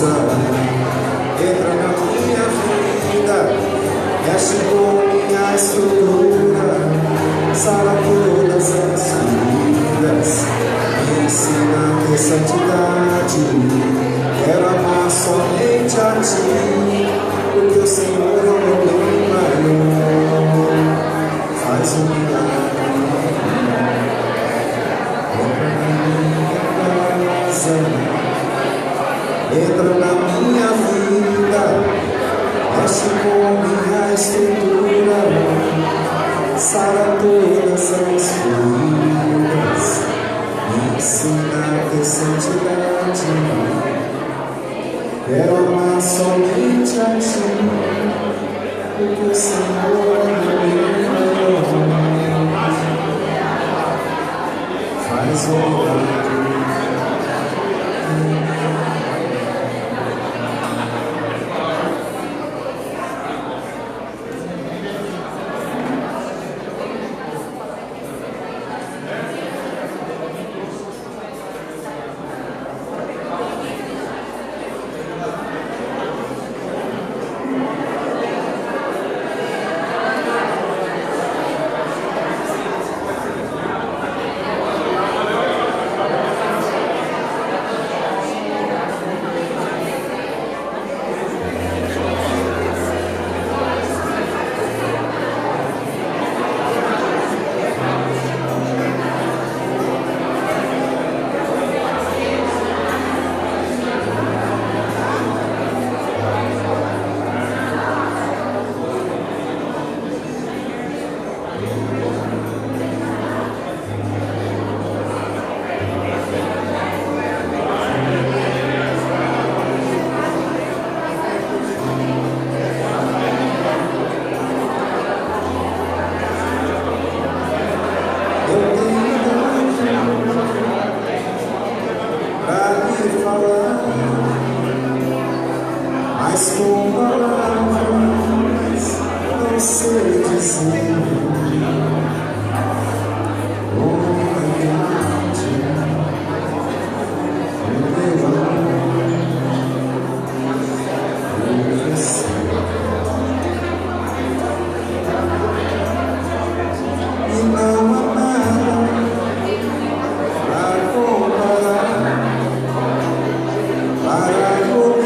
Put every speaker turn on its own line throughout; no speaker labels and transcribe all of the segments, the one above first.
entra na minha vida, mexe com minha estrutura, sara todas as feridas, me ensina a ter santidade. Quero amar somente a Ti, porque o Senhor é o meu bem maior. Faz um milagre, entra na minha casa, entra na minha vida, mexe com minha estrutura, sara todas as feridas, me ensina a ter santidade. Quero amar somente a Ti, porque o Senhor é meu maior. Faz o milagre. Mas com palavras não sei dizer como é grande o meu amor por você. E não há nada pra comparar, para poder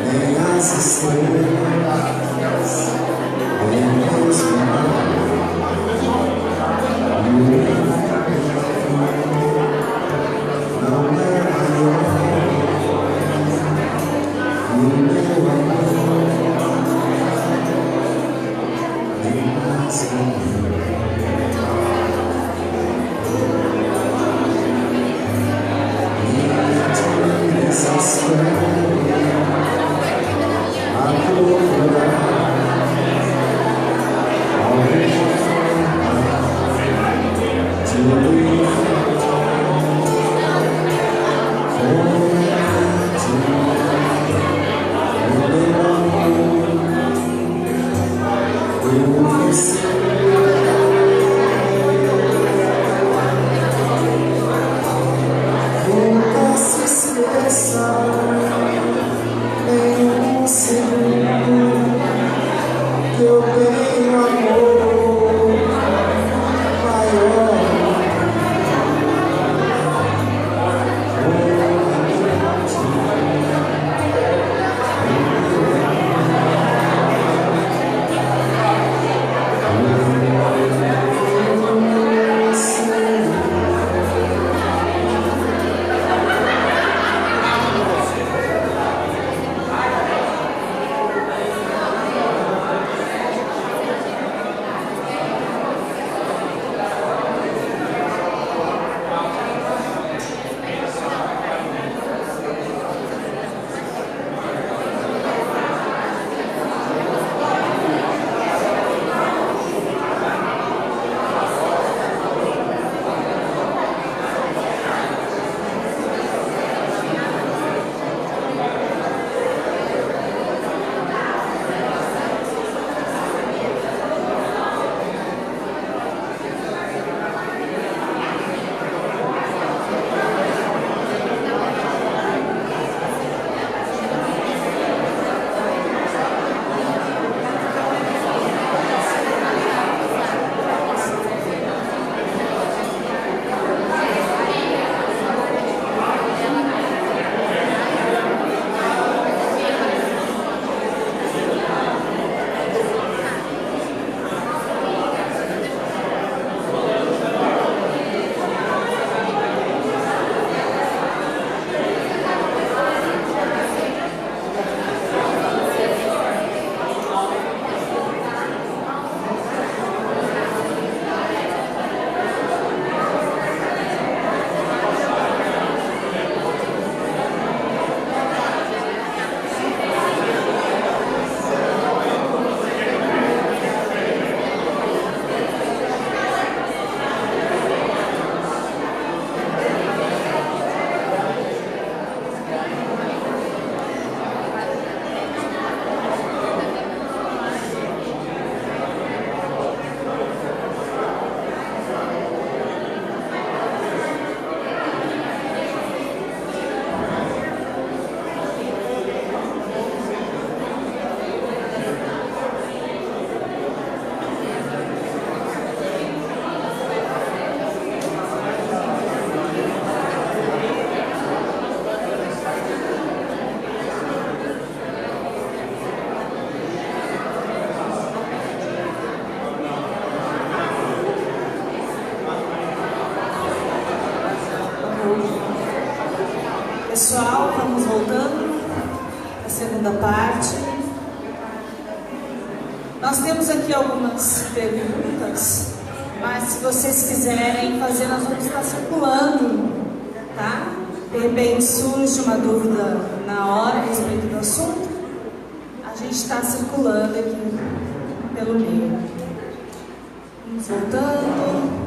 nem as estrelas, nem mesmo o mar, não é maior que o meu amor, nem mais comum. Eu
Nós temos aqui algumas perguntas, mas se vocês quiserem fazer, nós vamos estar circulando, tá? De repente surge uma dúvida na hora a respeito do assunto, a gente está circulando aqui pelo meio. Vamos voltando.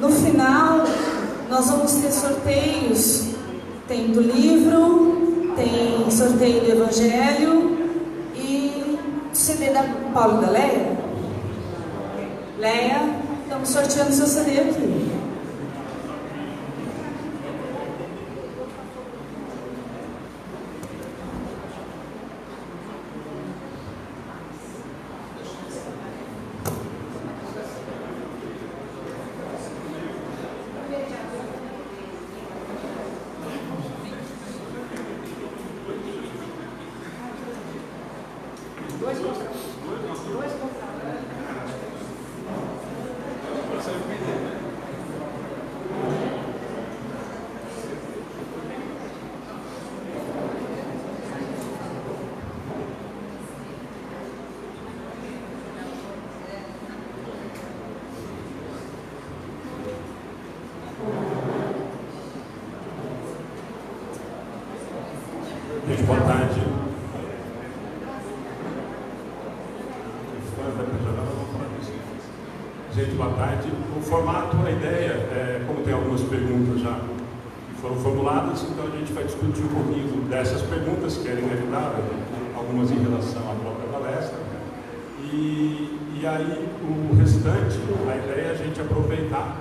No final, nós vamos ter sorteios. Tem do livro, tem sorteio do Evangelho e CD da Paulo e da Leia. Leia, estamos sorteando seu CD aqui.
Gente, boa tarde. Gente, boa tarde. O formato, a ideia é, como tem algumas perguntas já que foram formuladas, então a gente vai discutir um pouquinho dessas perguntas, que eram inevitáveis, algumas em relação à própria palestra. E aí, o restante, a ideia é a gente aproveitar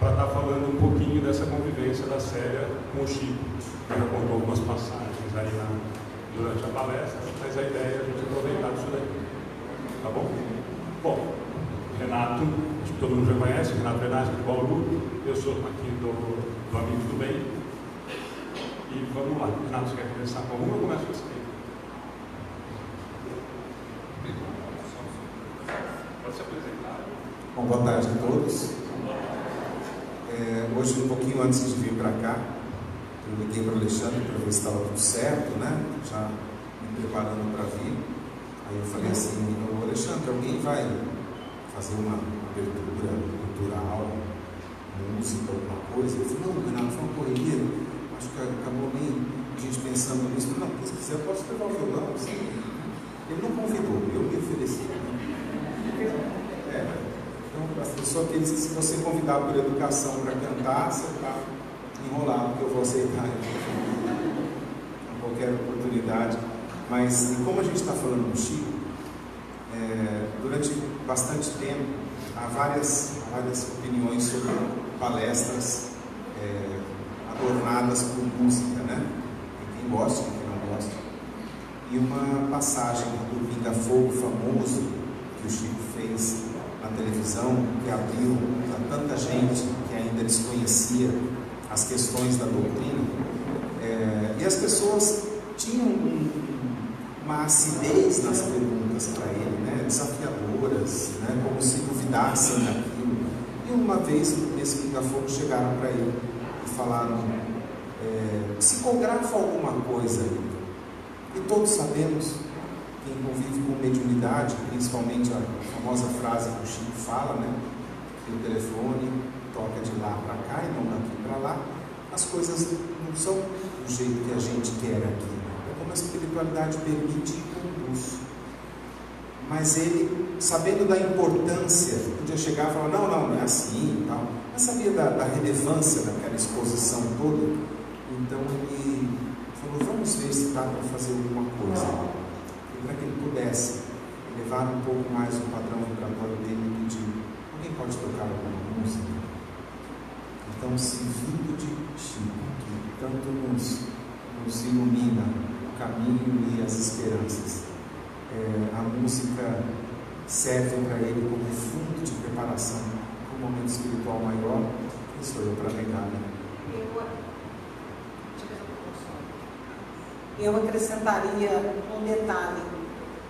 para estar falando um pouquinho dessa convivência da Célia com o Chico. Ele já contou algumas passagens aí durante a palestra, mas a ideia é a gente aproveitar isso daí. Tá bom? Bom, Renato, acho que todo mundo já conhece, Renato Bernardes de Bauru, eu sou aqui do Amigos do Bem. E vamos lá. Renato, você quer começar com alguma ou começa com você? Pode se apresentar.
Bom, boa tarde a todos. Hoje, um pouquinho antes de vir para cá, eu liguei para o Alexandre para ver se estava tudo certo, né? Já me preparando para vir. Aí eu falei assim, Alexandre, alguém vai fazer uma abertura cultural, música, alguma coisa? Eu falei, não, Renato, foi uma correria, acho que acabou nem a gente pensando nisso. Não, se quiser eu posso levar o violão, assim. Ele não convidou, eu me ofereci. Então, as pessoas que se você convidar por educação para cantar, você está enrolado, que eu vou aceitar em qualquer oportunidade. Mas como a gente está falando do Chico, durante bastante tempo há várias opiniões sobre palestras adornadas por música, né? Quem gosta, quem não gosta. E uma passagem do Pinga Fogo famoso que o Chico fez na televisão, que abriu para tanta gente que ainda desconhecia as questões da doutrina, e as pessoas tinham uma acidez nas perguntas para ele, né, desafiadoras, né, como se duvidassem daquilo. E uma vez, nesse Pinga-Fogo, chegaram para ele e falaram, psicografa alguma coisa aí. E todos sabemos, quem convive com mediunidade, principalmente a famosa frase que o Chico fala, né, que o telefone toca de lá para cá e não daqui para lá, as coisas não são do jeito que a gente quer aqui. É como a espiritualidade permite e conduz. Mas ele, sabendo da importância, podia chegar e falar, não é assim e tal, mas sabia da relevância daquela exposição toda, então ele falou, vamos ver se dá para fazer alguma coisa. E para que ele pudesse levar um pouco mais o padrão vibratório dele, ele pediu, alguém pode tocar alguma música? Então, servindo de Chico, que tanto nos ilumina o caminho e as esperanças, a música serve para ele como fundo de preparação para um momento espiritual maior. Quem sou eu para negar, né?
Eu acrescentaria um detalhe.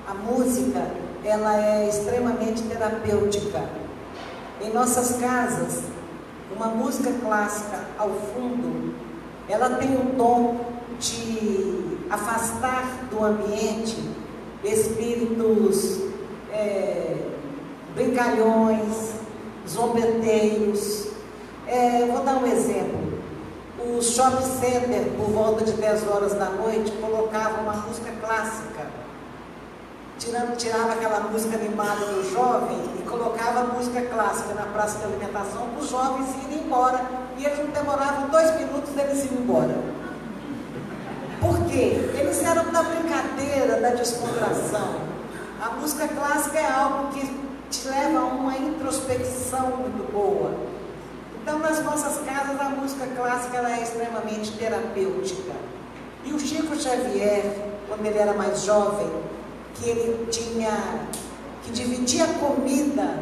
A música, ela é extremamente terapêutica. Em nossas casas,
uma música clássica ao fundo, ela tem o dom de afastar do ambiente espíritos brincalhões, zombeteiros. Vou dar um exemplo. O shopping center, por volta de 10 horas da noite, colocava uma música clássica. Tirava aquela música animada do jovem e colocava a música clássica na praça de alimentação para os jovens irem embora. E eles não demoravam 2 minutos deles irem embora. Por quê? Eles eram da brincadeira, da descontração. A música clássica é algo que te leva a uma introspecção muito boa. Então, nas nossas casas, a música clássica ela é extremamente terapêutica. E o Chico Xavier, quando ele era mais jovem, que dividia comida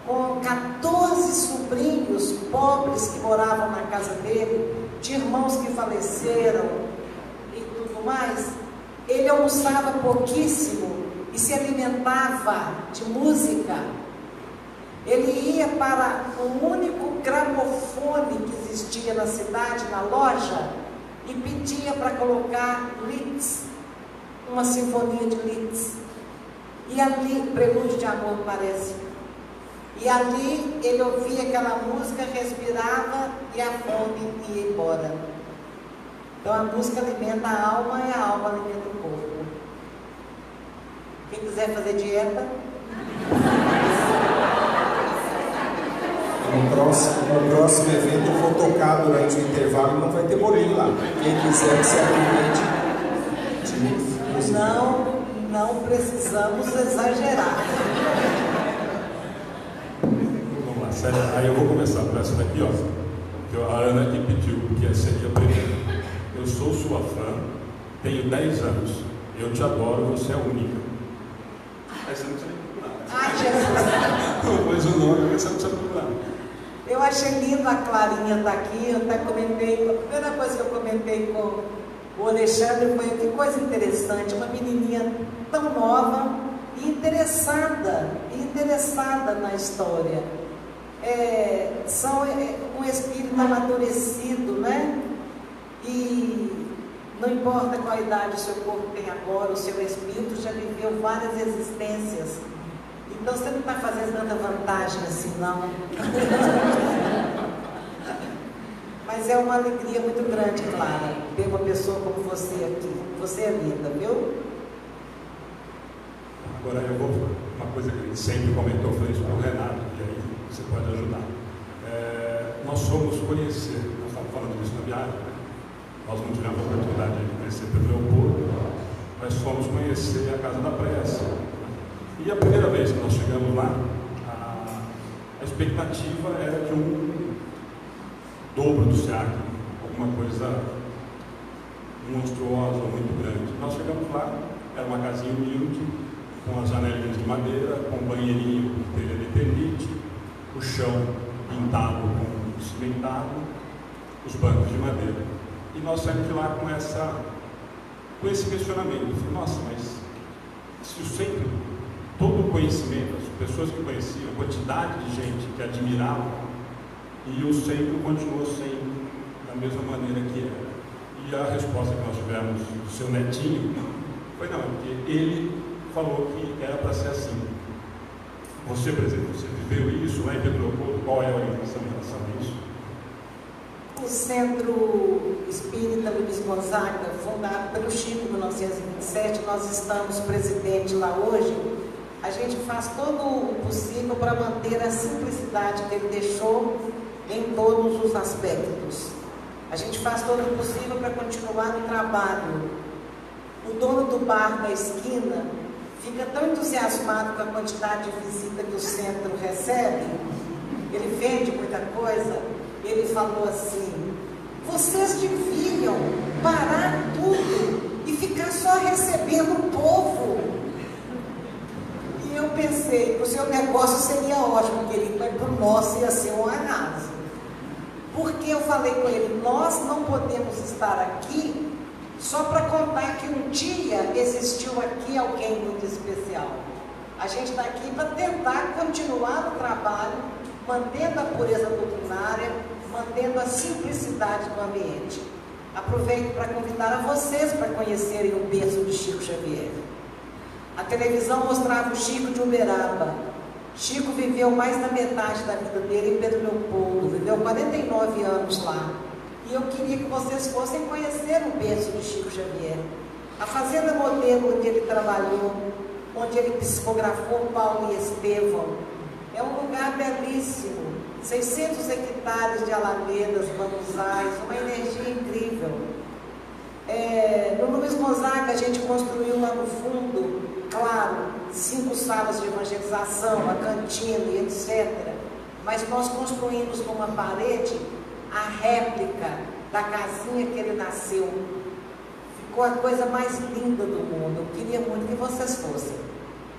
com 14 sobrinhos pobres que moravam na casa dele, de irmãos que faleceram e tudo mais, ele almoçava pouquíssimo e se alimentava de música. Ele ia para o único gramofone que existia na cidade, na loja, e pedia para colocar Liszt, uma sinfonia de Liszt. E ali, Prelúdio de Amor, parece. E ali ele ouvia aquela música, respirava e a fome ia embora. Então a música alimenta a alma e a alma alimenta o corpo. Quem quiser fazer dieta...
No próximo evento eu vou tocar durante o intervalo e não vai ter bolinho lá. Quem quiser que se alimente.
Não precisamos exagerar.
Vamos lá, sério. Aí eu vou começar por essa daqui, ó. Que a Ana que pediu, que seria a primeira. Eu sou sua fã, tenho 10 anos. Eu te adoro, você é única. Aí você não precisa procurar.
Ai, Jesus!
Pois o nome, você não precisa procurar.
Eu achei lindo a Clarinha estar aqui. Eu até comentei, a primeira coisa que eu comentei com o Alexandre foi que coisa interessante, uma menininha tão nova e interessada na história. São um espírito amadurecido, né? E não importa qual idade o seu corpo tem agora, o seu espírito já viveu várias existências. Então você não está fazendo tanta vantagem assim, não. Mas é uma alegria muito grande, Clara, ter uma pessoa como você aqui. Você é linda, viu?
Agora eu vou... Uma coisa que a gente sempre comentou, eu falei isso para o Renato, e aí você pode ajudar. Nós fomos conhecer, nós estávamos falando disso na viagem, né? Nós não tivemos a oportunidade de conhecer Pedro Leopoldo, mas fomos conhecer a Casa da Prece. E a primeira vez que nós chegamos lá, a expectativa era de um dobro do SEAC, alguma coisa monstruosa, muito grande. Nós chegamos lá, era uma casinha humilde, com as janelinhas de madeira, com um banheirinho com telha de eternite, o chão pintado com cimentado, os bancos de madeira. E nós saímos de lá com esse questionamento. Eu falei, nossa, mas se o centro, todo o conhecimento, as pessoas que conheciam, a quantidade de gente que admirava, e o centro continuou sendo da mesma maneira que era. E a resposta que nós tivemos do seu netinho foi não, porque ele falou que era para ser assim. Você, por exemplo, você viveu isso lá em Pedro Leopoldo, qual é a orientação em relação a isso?
O Centro Espírita Luiz Gonzaga, fundado pelo Chico em 1927, nós estamos presidente lá hoje. A gente faz todo o possível para manter a simplicidade que ele deixou em todos os aspectos. A gente faz todo o possível para continuar no trabalho. O dono do bar na esquina fica tão entusiasmado com a quantidade de visita que o centro recebe, ele vende muita coisa, ele falou assim, vocês deviam parar tudo e ficar só recebendo o povo. E eu pensei, o seu negócio seria ótimo, querido, mas para o nosso ia ser um arraso. Porque eu falei com ele, nós não podemos estar aqui só para contar que um dia existiu aqui alguém muito especial. A gente está aqui para tentar continuar o trabalho, mantendo a pureza doutrinária, mantendo a simplicidade do ambiente. Aproveito para convidar a vocês para conhecerem o berço de Chico Xavier. A televisão mostrava o Chico de Uberaba. Chico viveu mais da metade da vida dele em Pedro Leopoldo, viveu 49 anos lá. E eu queria que vocês fossem conhecer o berço de Chico Xavier. A Fazenda Modelo, onde ele trabalhou, onde ele psicografou Paulo e Estevão, é um lugar belíssimo, 600 hectares de alamedas, bambuzais, uma energia incrível. No Luiz Gonzaga a gente construiu lá no fundo, claro, 5 salas de evangelização, a cantina e etc. Mas nós construímos numa parede a réplica da casinha que ele nasceu. Ficou a coisa mais linda do mundo. Eu queria muito que vocês fossem.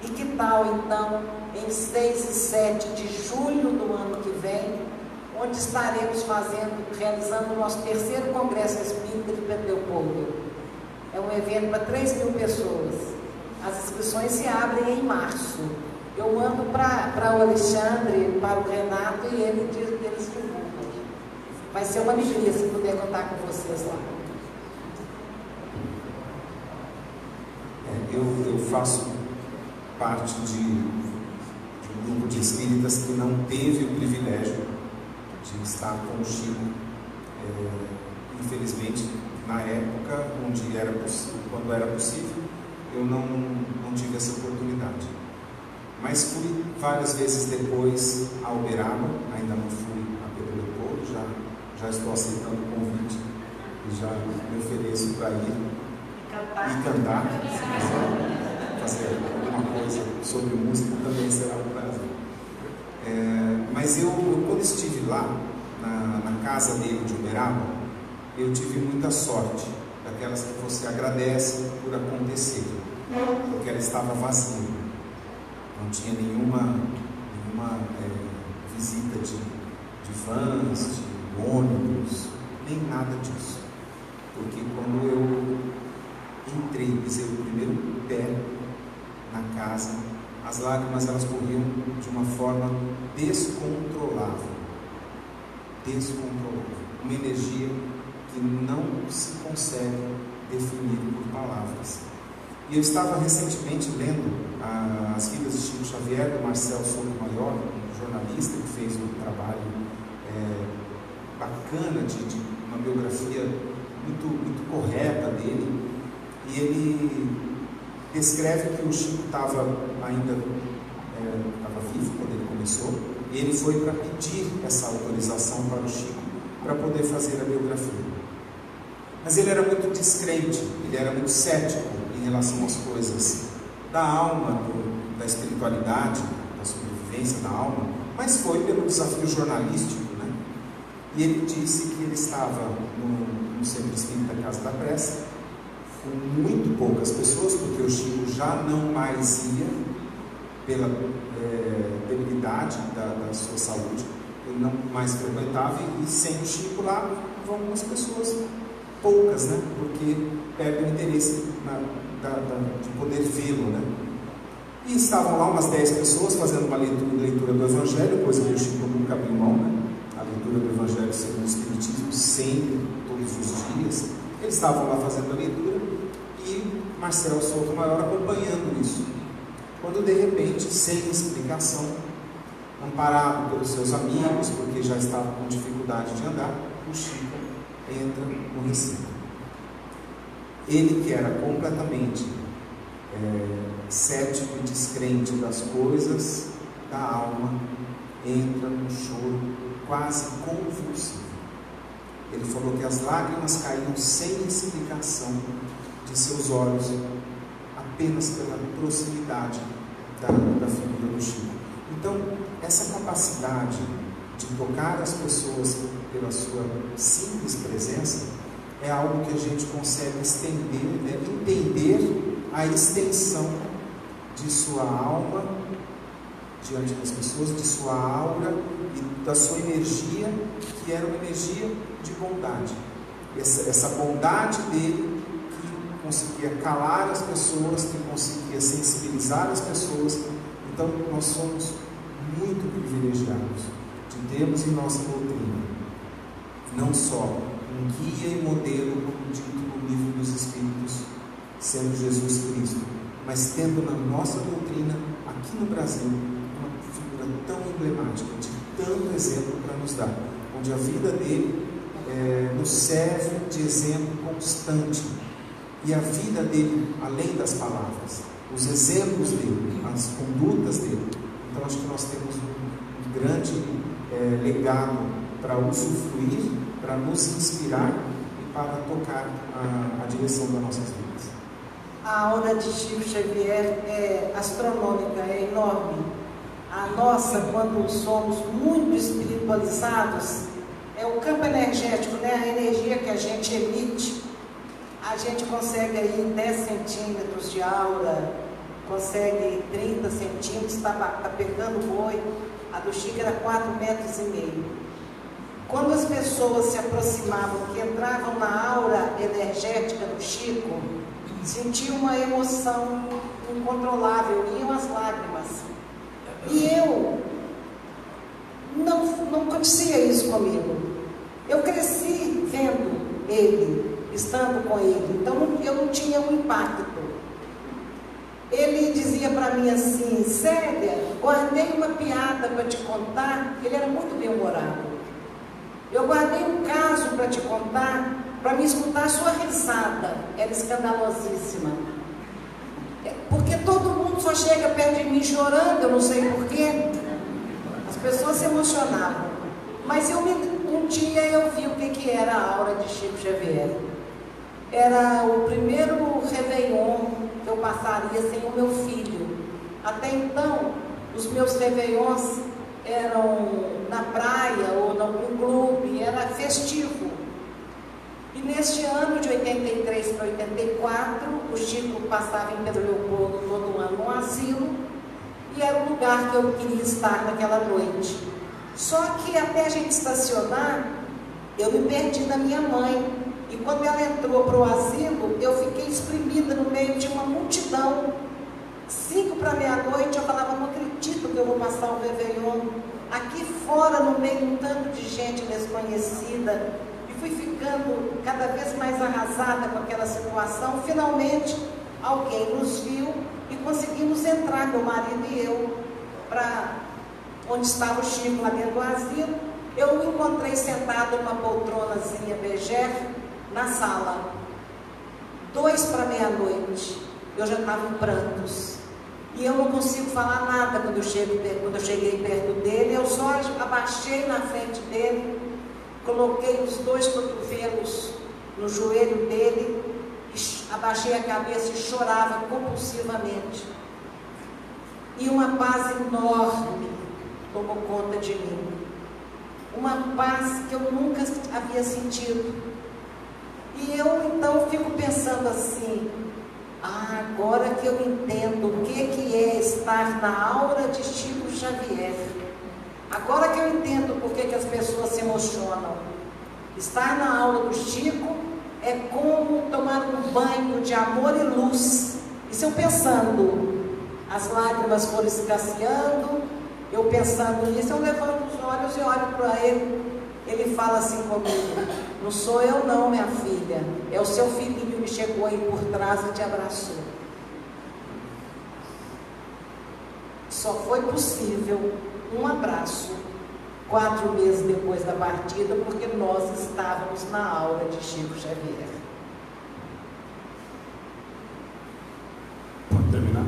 E que tal, então, em 6 e 7 de julho do ano que vem, onde estaremos realizando o nosso 3º Congresso Espírita de Pedro Leopoldo. É um evento para 3.000 pessoas. As inscrições se abrem em março. Eu mando para o Alexandre, para o Renato, e ele diz que eles divulgam. Vai ser uma alegria se puder contar com vocês lá.
Eu faço parte de um grupo de espíritas que não teve o privilégio de estar com o Chico, infelizmente, na época quando era possível, eu não tive essa oportunidade. Mas fui várias vezes depois a Uberaba, ainda não fui a Pedro Leopoldo, já estou aceitando o convite e já me ofereço para ir e cantar. Se quiser fazer alguma coisa sobre música, também será um prazer. Mas eu, quando estive lá, na casa dele de Uberaba, eu tive muita sorte, daquelas que você agradece por acontecer, porque ela estava vazia, não tinha nenhuma visita de vans, de ônibus, nem nada disso, porque quando eu entrei, pisei o primeiro pé na casa, as lágrimas elas corriam de uma forma descontrolável, uma energia que não se consegue definir por palavras. E eu estava recentemente lendo as vidas de Chico Xavier, do Marcel Sotomayor, um jornalista que fez um trabalho bacana, de uma biografia muito correta dele, e ele descreve que o Chico estava vivo quando ele começou, e ele foi para pedir essa autorização para o Chico para poder fazer a biografia. Mas ele era muito descrente, ele era muito cético em relação às coisas da alma, da espiritualidade, da sobrevivência da alma, mas foi pelo desafio jornalístico, né? E ele disse que ele estava no Centro Espírita Casa da Prece, com muito poucas pessoas, porque o Chico já não mais ia pela debilidade da sua saúde, ele não mais frequentava, e sem o Chico lá vão algumas pessoas, poucas, né? Porque perdem o interesse de poder vê-lo, né? E estavam lá umas 10 pessoas fazendo uma leitura do Evangelho, coisa que o Chico nunca abriu mão, né? A leitura do Evangelho segundo o Espiritismo, sempre, todos os dias. Eles estavam lá fazendo a leitura e Marcel Sotomayor acompanhando isso. Quando de repente, sem explicação, amparado pelos seus amigos, porque já estava com dificuldade de andar, o Chico entra no recinto. Ele, que era completamente cético e descrente das coisas da alma, entra num choro quase convulsivo. Ele falou que as lágrimas caíam sem explicação de seus olhos, apenas pela proximidade da figura do Chico. Então, essa capacidade de tocar as pessoas pela sua simples presença é algo que a gente consegue estender, né? Entender a extensão de sua alma diante das pessoas, de sua aura e da sua energia, que era uma energia de bondade. Essa bondade dele que conseguia calar as pessoas, que conseguia sensibilizar as pessoas. Então, nós somos muito privilegiados de termos em nossa doutrina não só um guia e modelo, como dito no Livro dos Espíritos, sendo Jesus Cristo, mas tendo na nossa doutrina, aqui no Brasil, uma figura tão emblemática, de tanto exemplo para nos dar, onde a vida dele nos serve de exemplo constante, e a vida dele, além das palavras, os exemplos dele, as condutas dele. Então acho que nós temos um grande legado para usufruir, para nos inspirar e para tocar a direção das nossas vidas.
A aura de Chico Xavier é astronômica, é enorme. A nossa, quando somos muito espiritualizados, é o campo energético, né? A energia que a gente emite, a gente consegue aí 10 centímetros de aura, consegue 30 centímetros, está pegando boi. A do Chico era 4,5 metros. Quando as pessoas se aproximavam, que entravam na aura energética do Chico, sentiam uma emoção incontrolável, iam as lágrimas. E eu não acontecia isso comigo. Eu cresci vendo ele, estando com ele, então eu não tinha um impacto. Ele dizia para mim assim: Célia, guardei uma piada para te contar. Ele era muito bem-humorado. Eu guardei um caso para te contar, para me escutar a sua risada. Era escandalosíssima. Porque todo mundo só chega perto de mim chorando, eu não sei porquê. As pessoas se emocionavam. Mas um dia eu vi o que era a aura de Chico Xavier. Era o primeiro Réveillon que eu passaria sem o meu filho. Até então, os meus Réveillons eram na praia ou em algum clube, era festivo. E neste ano de 83 para 84, o Chico passava em Pedro Leopoldo todo ano no asilo, e era o lugar que eu queria estar naquela noite. Só que até a gente estacionar, eu me perdi da minha mãe. E quando ela entrou para o asilo, eu fiquei espremida no meio de uma multidão. 5 para meia-noite, eu falava: não acredito que eu vou passar o Réveillon aqui fora, no meio de um tanto de gente desconhecida. E fui ficando cada vez mais arrasada com aquela situação. Finalmente, alguém nos viu e conseguimos entrar, meu marido e eu, para onde estava o Chico, lá dentro do asilo. Eu me encontrei sentado numa poltronazinha Beger, na sala. 2 para meia-noite, eu já estava em prantos. E eu não consigo falar nada quando eu cheguei perto dele. Eu só abaixei na frente dele, coloquei os 2 cotovelos no joelho dele, abaixei a cabeça e chorava compulsivamente. E uma paz enorme tomou conta de mim. Uma paz que eu nunca havia sentido. E eu então fico pensando assim: agora que eu entendo o que é estar na aura de Chico Xavier, agora que eu entendo por que as pessoas se emocionam. Estar na aura do Chico é como tomar um banho de amor e luz. Isso eu pensando, as lágrimas foram escasseando, eu pensando nisso, eu levanto os olhos e olho para ele. Ele fala assim comigo: não sou eu não, minha filha, é o seu filhinho que chegou aí por trás e te abraçou. Só foi possível um abraço 4 meses depois da partida, porque nós estávamos na aura de Chico Xavier.
Pode terminar?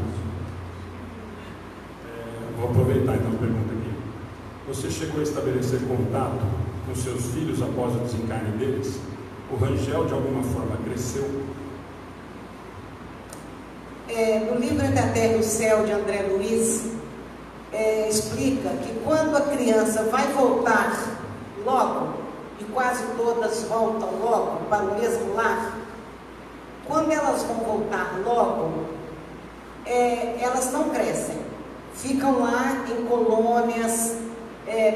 Vou aproveitar então a pergunta aqui. Você chegou a estabelecer contato com seus filhos após o desencarne deles? O Rangel de alguma forma cresceu?
No livro Entre a Terra e o Céu, de André Luiz, explica que quando a criança vai voltar logo, e quase todas voltam logo para o mesmo lar, quando elas vão voltar logo, elas não crescem, ficam lá em colônias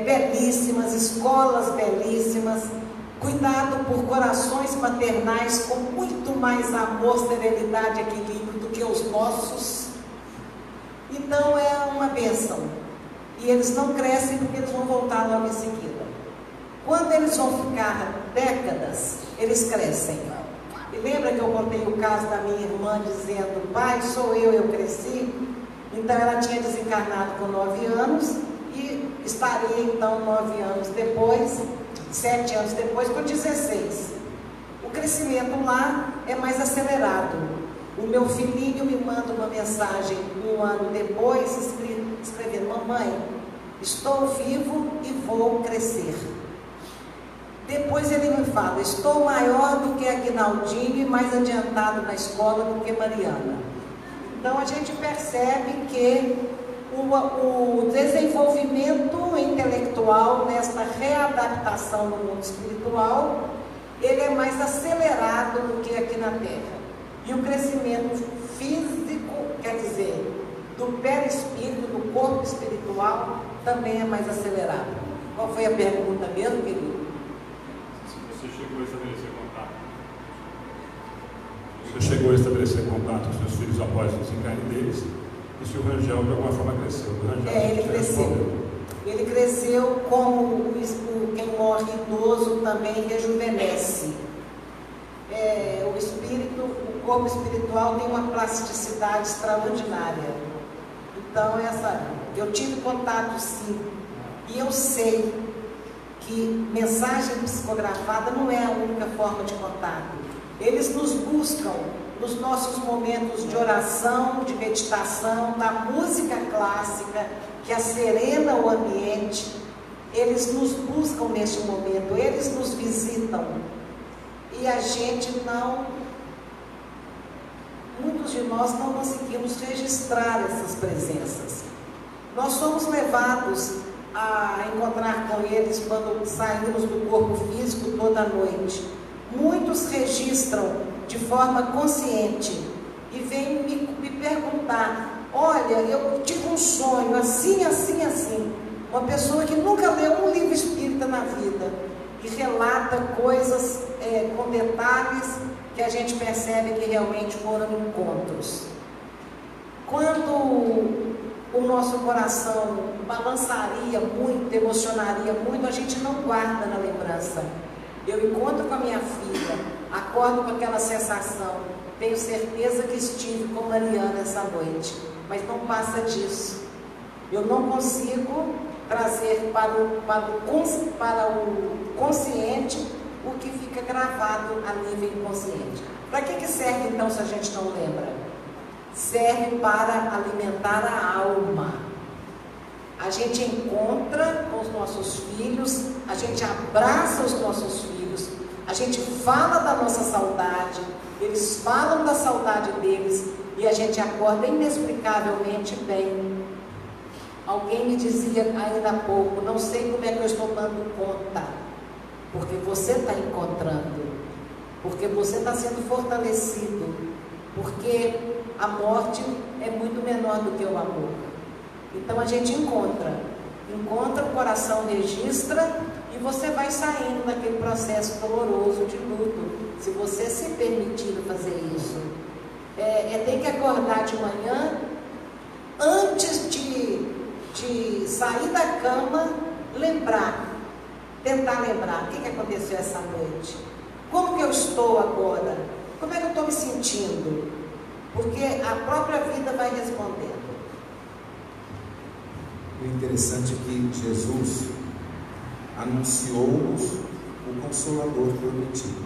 belíssimas, escolas belíssimas, cuidado por corações maternais com muito mais amor, serenidade e equilíbrio do que os nossos. Então é uma bênção. E eles não crescem porque eles vão voltar logo em seguida. Quando eles vão ficar décadas, eles crescem. E lembra que eu contei o caso da minha irmã dizendo: pai, sou eu cresci? Então ela tinha desencarnado com 9 anos e estaria então 9 anos depois, 7 anos depois, com 16. O crescimento lá é mais acelerado. O meu filhinho me manda uma mensagem 1 ano depois, escrevendo: mamãe, estou vivo e vou crescer. Depois ele me fala: estou maior do que Aguinaldinho e mais adiantado na escola do que Mariana. Então a gente percebe que o desenvolvimento intelectual nesta readaptação no mundo espiritual, ele é mais acelerado do que aqui na Terra. E o crescimento físico, quer dizer, do perispírito, do corpo espiritual, também é mais acelerado. Qual foi a pergunta mesmo, querido?
Você chegou a estabelecer contato? Você chegou a estabelecer contato com seus filhos após o desencarne deles? E se o Rangel de alguma forma cresceu?
Ele cresceu. Ele cresceu como quem morre idoso também rejuvenesce. O corpo espiritual tem uma plasticidade extraordinária. Então, eu tive contato sim. E eu sei que mensagem psicografada não é a única forma de contato. Eles nos buscam nos nossos momentos de oração, de meditação, da música clássica, que acerena o ambiente. Eles nos buscam neste momento, eles nos visitam. E a gente muitos de nós não conseguimos registrar essas presenças. Nós somos levados a encontrar com eles quando saímos do corpo físico toda noite. Muitos registram de forma consciente e vêm me perguntar: olha, eu tive um sonho assim, assim, assim. Uma pessoa que nunca leu um livro espírita na vida e relata coisas com detalhes que a gente percebe que realmente foram encontros. Quando o nosso coração balançaria muito, emocionaria muito, a gente não guarda na lembrança. Eu encontro com a minha filha, acordo com aquela sensação, tenho certeza que estive com Mariana essa noite, mas não passa disso. Eu não consigo trazer para o consciente o que fica gravado a nível inconsciente. Para que serve então se a gente não lembra? Serve para alimentar a alma. A gente encontra com os nossos filhos, a gente abraça os nossos filhos, a gente fala da nossa saudade, eles falam da saudade deles e a gente acorda inexplicavelmente bem. Alguém me dizia ainda há pouco: não sei como é que eu estou dando conta, porque você está encontrando, porque você está sendo fortalecido, porque a morte é muito menor do que o amor. Então a gente encontra, o coração registra e você vai saindo daquele processo doloroso de luto, se você se permitir fazer isso. Tem que acordar de manhã, antes de sair da cama, tentar lembrar o que aconteceu essa noite, como que eu estou agora, como é que eu estou me sentindo, porque a própria vida vai respondendo.
O interessante é que Jesus anunciou-nos o Consolador prometido.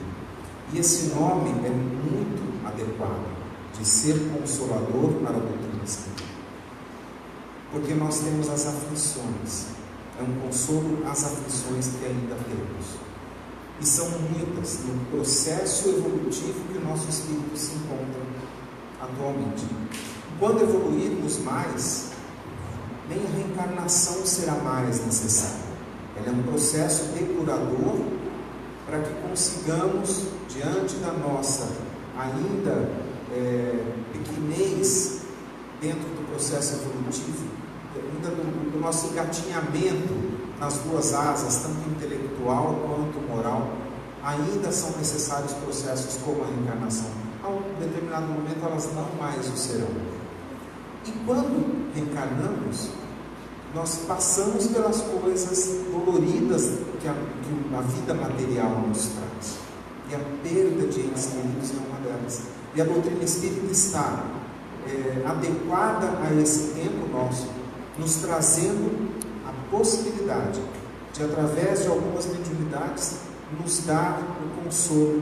E esse nome é muito adequado, de ser Consolador para a doutrina espírita. Porque nós temos as aflições, é um consolo às aflições que ainda temos. E são muitas no processo evolutivo que o nosso espírito se encontra atualmente. Quando evoluirmos mais, nem a reencarnação será mais necessária. Ela é um processo depurador para que consigamos, diante da nossa ainda pequenez dentro do processo evolutivo, ainda do nosso engatinhamento nas duas asas, tanto intelectual quanto moral, ainda são necessários processos como a reencarnação. A um determinado momento elas não mais o serão. E quando reencarnamos, nós passamos pelas coisas doloridas que a vida material nos traz. E a perda de entes queridos é uma delas. E a doutrina espírita está adequada a esse tempo nosso, nos trazendo a possibilidade de, através de algumas mediunidades, nos dar o consolo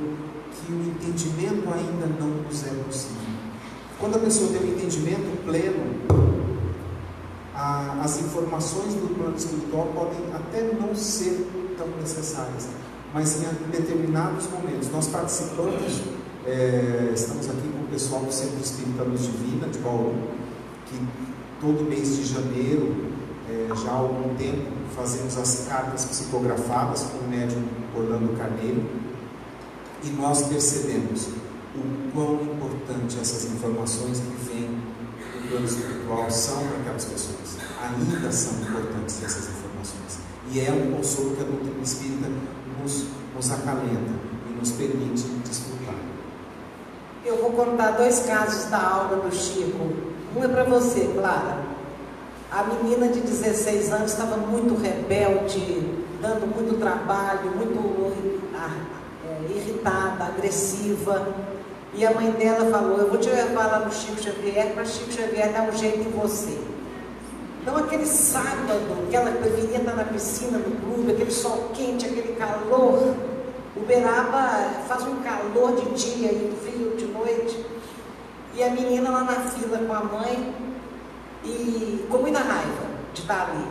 que o entendimento ainda não nos é possível. Quando a pessoa tem um entendimento pleno, as informações do plano espiritual podem até não ser tão necessárias, mas em determinados momentos. Nós participamos, estamos aqui com o pessoal do Centro Espírita Luz Divina de Bauru, que todo mês de janeiro, já há algum tempo, fazemos as cartas psicografadas com o médium Orlando Carneiro, e nós percebemos o quão importante essas informações que vêm do plano espiritual são para aquelas pessoas. Ainda são importantes essas informações, e é um consolo que a doutrina espírita nos acalenta e nos permite desfrutar.
Eu vou contar 2 casos da aula do Chico. Um é para você, Clara. A menina de 16 anos estava muito rebelde, dando muito trabalho, muito irritada, agressiva. E a mãe dela falou: eu vou te levar lá no Chico Xavier, para Chico Xavier dar um jeito em você. Então aquele sábado, que ela deveria estar na piscina do clube, aquele sol quente, aquele calor, Uberaba faz um calor de dia e frio de noite, e a menina lá na fila com a mãe, e com muita raiva de estar ali.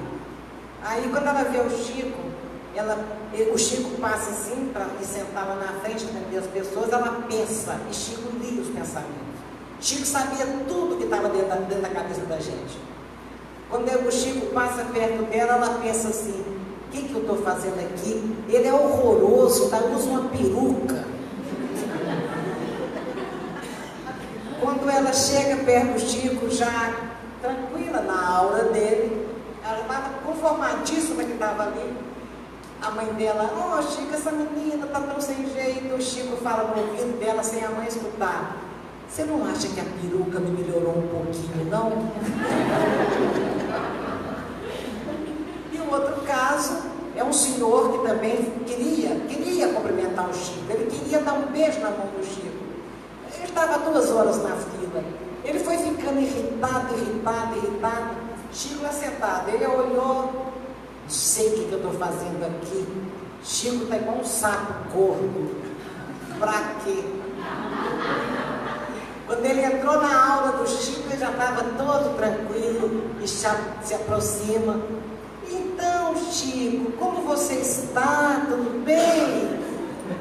Aí quando ela vê o Chico, o Chico passa assim para sentar lá na frente, atender as pessoas, ela pensa, e Chico lia os pensamentos. Chico sabia tudo que estava dentro da cabeça da gente. Quando o Chico passa perto dela, ela pensa assim: o que eu estou fazendo aqui? Ele é horroroso, usa uma peruca. Quando ela chega perto do Chico, já tranquila na aura dele, ela estava conformadíssima que estava ali. A mãe dela: oh, Chico, essa menina está tão sem jeito. O Chico fala no ouvido dela sem a mãe escutar: você não acha que a peruca me melhorou um pouquinho, não? E o outro caso é um senhor que também queria cumprimentar o Chico. Ele queria dar um beijo na mão do Chico. Ele estava 2 horas na fila. Ele foi ficando irritado. Chico lá sentado. Ele olhou: não sei o que eu estou fazendo aqui. Chico está igual um sapo gordo. Pra quê? Quando ele entrou na aula do Chico, ele já estava todo tranquilo e se aproxima. Então, Chico, como você está? Tudo bem?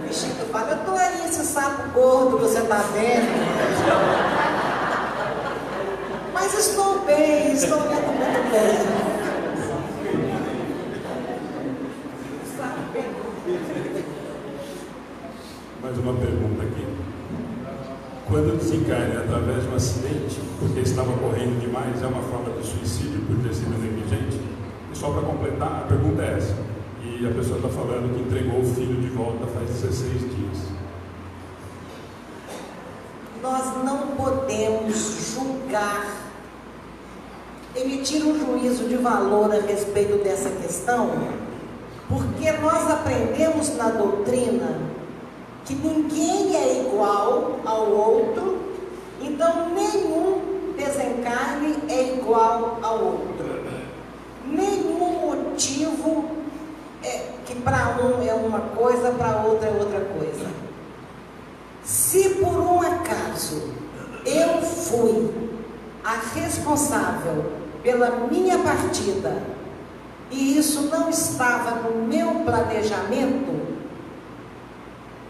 E Chico fala: eu estou aí, esse sapo gordo que você está vendo. Mas estou bem, estou muito bem.
Mais uma pergunta aqui. Quando desencarna através de um acidente, porque estava correndo demais, é uma forma de suicídio por ter sido negligente? E só para completar, a pergunta é essa. E a pessoa está falando que entregou o filho de volta faz 16 dias.
Nós não podemos julgar, emitir um juízo de valor a respeito dessa questão, porque nós aprendemos na doutrina que ninguém é igual ao outro, então nenhum desencarne é igual ao outro. Nenhum motivo que para um é uma coisa, para outra é outra coisa. Se por um acaso eu fui a responsável pela minha partida e isso não estava no meu planejamento,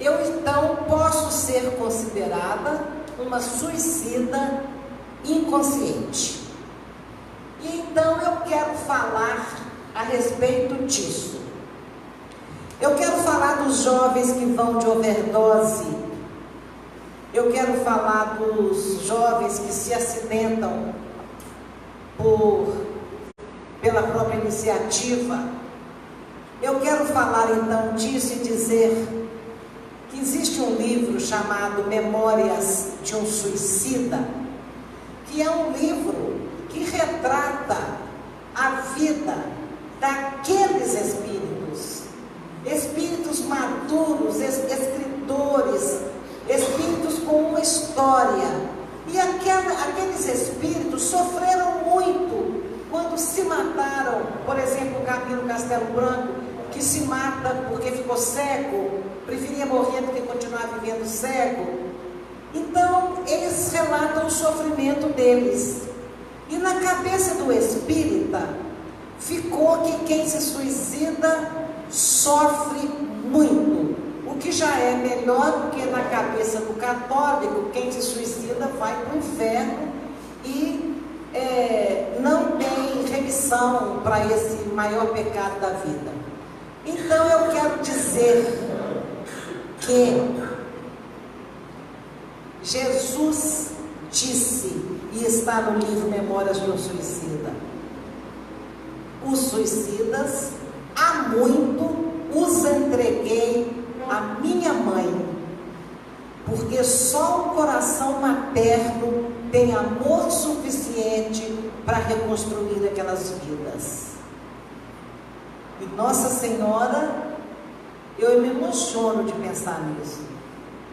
eu então posso ser considerada uma suicida inconsciente. E então eu quero falar a respeito disso. Eu quero falar dos jovens que vão de overdose. Eu quero falar dos jovens que se acidentam pela própria iniciativa. Eu quero falar então disso e dizer que existe um livro chamado Memórias de um Suicida, que é um livro que retrata a vida daqueles espíritos, espíritos maduros, escritores, espíritos com uma história. E aqueles espíritos sofreram muito quando se mataram. Por exemplo, o Camilo Castelo Branco, que se mata porque ficou cego, preferia morrer do que continuar vivendo cego. Então, eles relatam o sofrimento deles. E na cabeça do espírita, ficou que quem se suicida sofre muito. O que já é melhor, porque na cabeça do católico, quem se suicida vai para o inferno e não tem remissão para esse maior pecado da vida. Então eu quero dizer que Jesus disse, e está no livro Memórias de um Suicida: os suicidas, há muito os entreguei à minha mãe, porque só o coração materno tem amor suficiente para reconstruir aquelas vidas. E Nossa Senhora, eu me emociono de pensar nisso,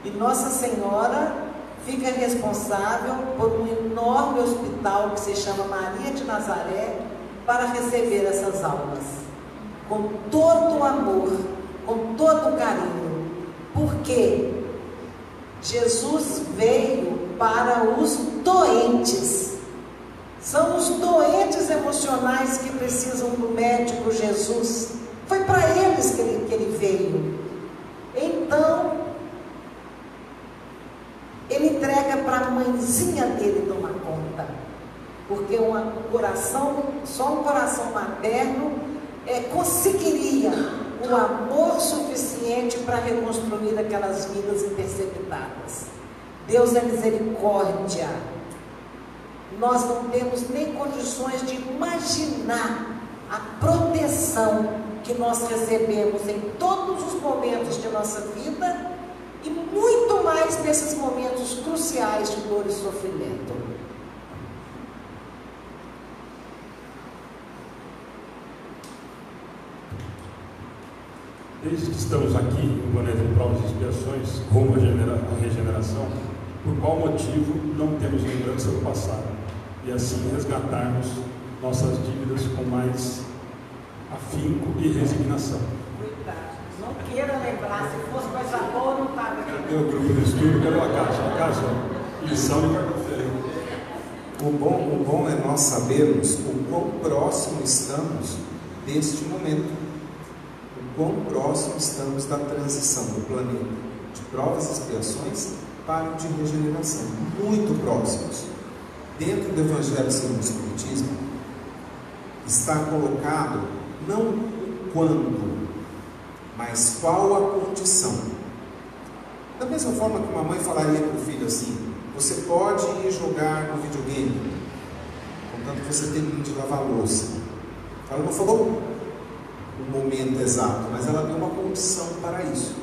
e Nossa Senhora fica responsável por um enorme hospital que se chama Maria de Nazaré, para receber essas almas, com todo o amor, com todo o carinho, porque Jesus veio para os doentes. São os doentes emocionais que precisam do médico Jesus. Foi para eles que ele veio. Então, ele entrega para a mãezinha dele tomar conta, porque só um coração materno conseguiria o amor suficiente para reconstruir aquelas vidas interceptadas. Deus é misericórdia. Nós não temos nem condições de imaginar a proteção que nós recebemos em todos os momentos de nossa vida, e muito mais nesses momentos cruciais de dor e sofrimento.
Desde que estamos aqui no planeta de provas e expiações, rumo à regeneração, por qual motivo não temos lembrança do passado e assim resgatarmos nossas dívidas com mais afinco e resignação?
Não queira lembrar, se fosse coisa boa, não estava aqui.
Cadê o grupo de estudo? Cadê a casa? A casa, lição de quarta-feira.
O bom é nós sabermos o quão próximo estamos deste momento, o quão próximo estamos da transição do planeta de provas e expiações para o de regeneração. Muito próximos. Dentro do Evangelho segundo o Espiritismo, está colocado não o quando, mas qual a condição. Da mesma forma que uma mãe falaria para o filho assim: você pode ir jogar no videogame, contanto que você termine de lavar a louça. Ela não falou o momento exato, mas ela deu uma condição para isso.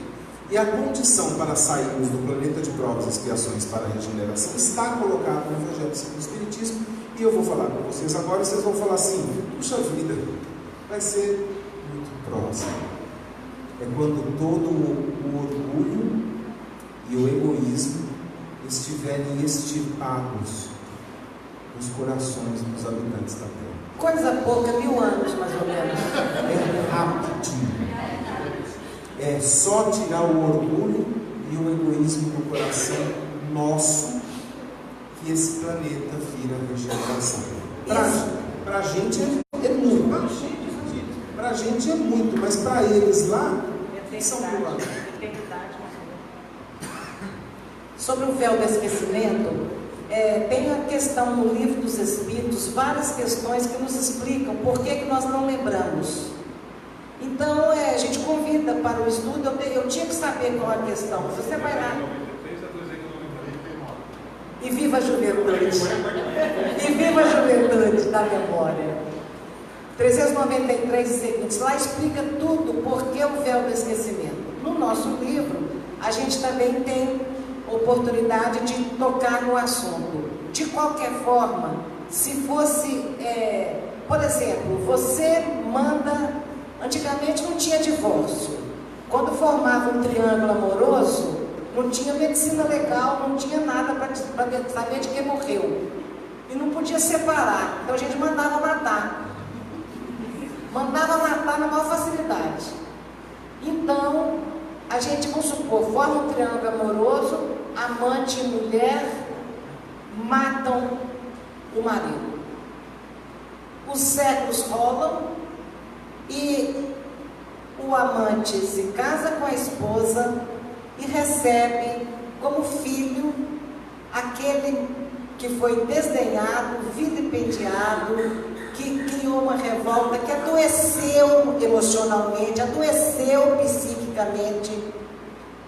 E a condição para sairmos do planeta de provas e expiações para a regeneração está colocada no Evangelho segundo o Espiritismo, e eu vou falar com vocês agora, e vocês vão falar assim: puxa vida, vai ser muito próximo. É quando todo o orgulho e o egoísmo estiverem extirpados nos corações dos habitantes da Terra.
Coisa pouca, 1000 anos mais ou menos.
É rapidinho. É só tirar o orgulho e o egoísmo do coração nosso, que esse planeta vira regeneração. Para a gente é muito. Para a gente é muito, mas para eles lá são pulados.
Sobre o véu do esquecimento, tem a questão no Livro dos Espíritos, várias questões que nos explicam por que nós não lembramos. Então, a gente convida para o estudo. Eu tinha que saber qual a questão. Você vai lá. E viva a juventude. E viva a juventude da memória. 393 e seguintes. Lá explica tudo por que o véu do esquecimento. No nosso livro, a gente também tem oportunidade de tocar no assunto. De qualquer forma, se fosse... por exemplo, você manda, antigamente não tinha divórcio. Quando formava um triângulo amoroso, não tinha medicina legal, não tinha nada para saber de quem morreu. E não podia separar, então a gente mandava matar. Mandava matar na maior facilidade. Então, a gente, vamos supor, forma um triângulo amoroso, amante e mulher matam o marido. Os séculos rolam e o amante se casa com a esposa e recebe como filho aquele que foi desdenhado, vilipendiado, que criou uma revolta, que adoeceu emocionalmente, adoeceu psiquicamente.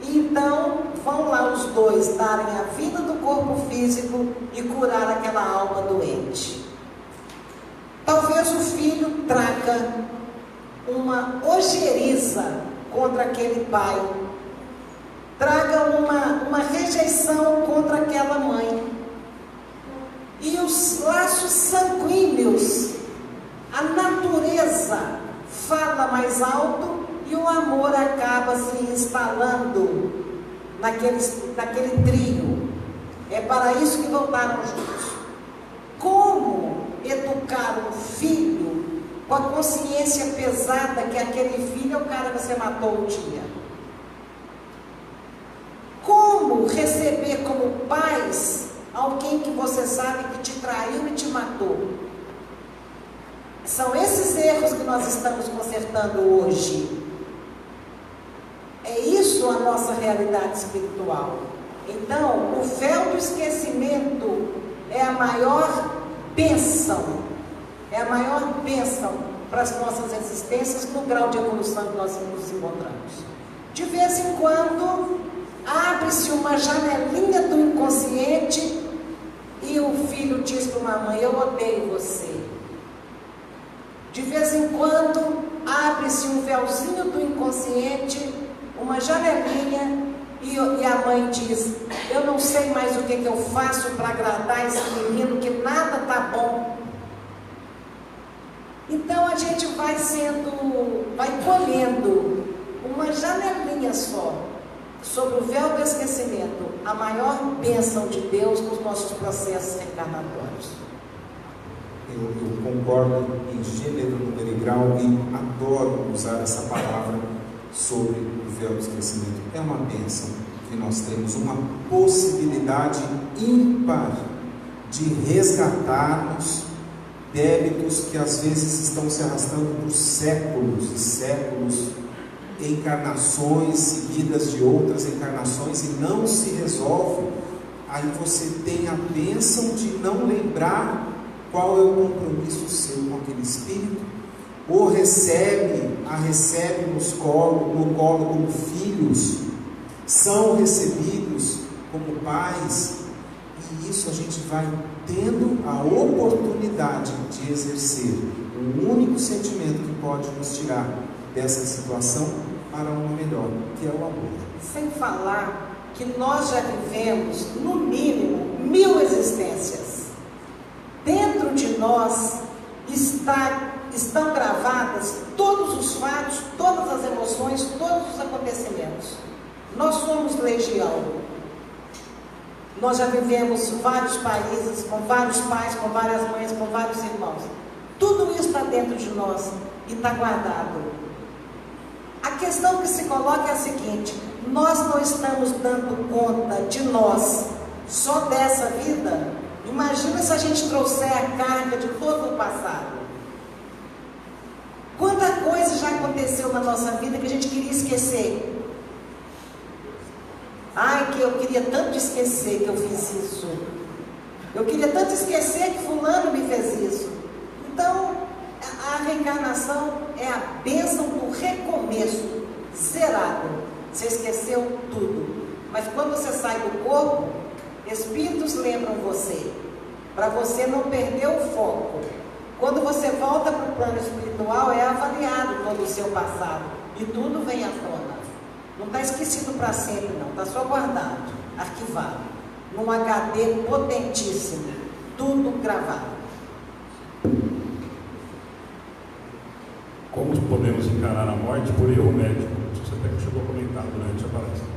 E então vão lá os dois darem a vida do corpo físico e curar aquela alma doente. Talvez o filho traga uma ojeriza contra aquele pai, traga uma rejeição contra aquela mãe. E os laços sanguíneos, a natureza fala mais alto e o amor acaba se instalando naquele trio. É para isso que voltaram juntos. Como educar um filho com a consciência pesada que aquele filho é o cara que você matou um dia? Como receber como pais alguém que você sabe que te traiu e te matou? São esses erros que nós estamos consertando hoje. É isso a nossa realidade espiritual. Então, o véu do esquecimento é a maior bênção. É a maior bênção para as nossas existências no grau de evolução que nós nos encontramos. De vez em quando, abre-se uma janelinha do inconsciente e o filho diz para uma mãe: eu odeio você. De vez em quando, abre-se um véuzinho do inconsciente, uma janelinha, e a mãe diz: eu não sei mais o que eu faço para agradar esse menino, que nada está bom. Então a gente vai colhendo uma janelinha só sobre o véu do esquecimento, a maior bênção de Deus nos nossos processos reencarnatórios.
Eu concordo em gênero, número e grau e adoro usar essa palavra sobre o véu do esquecimento. É uma bênção que nós temos, uma possibilidade ímpar de resgatarmos débitos que às vezes estão se arrastando por séculos e séculos, encarnações seguidas de outras encarnações, e não se resolve. Aí você tem a bênção de não lembrar qual é o compromisso seu com aquele espírito, ou a recebe no colo como filhos, são recebidos como pais, e isso a gente vai tendo a oportunidade de exercer o único sentimento que pode nos tirar dessa situação para uma melhor, que é o amor.
Sem falar que nós já vivemos, no mínimo, 1000 existências. Dentro de nós estão gravadas todos os fatos, todas as emoções, todos os acontecimentos. Nós somos legião. Nós já vivemos em vários países, com vários pais, com várias mães, com vários irmãos. Tudo isso está dentro de nós e está guardado. A questão que se coloca é a seguinte: nós não estamos dando conta de nós só dessa vida. Imagina se a gente trouxer a carga de todo o passado. Quanta coisa já aconteceu na nossa vida que a gente queria esquecer. Ai, que eu queria tanto esquecer que eu fiz isso. Eu queria tanto esquecer que fulano me fez isso. Então, a reencarnação é a bênção do recomeço, zerado. Você esqueceu tudo. Mas quando você sai do corpo, espíritos lembram você, para você não perder o foco. Quando você volta para o plano espiritual, é avaliado todo o seu passado e tudo vem à tona. Não está esquecido para sempre, não. Está só guardado, arquivado, num HD potentíssimo, tudo gravado.
morte por erro médico, isso você até chegou a comentar durante a palestra,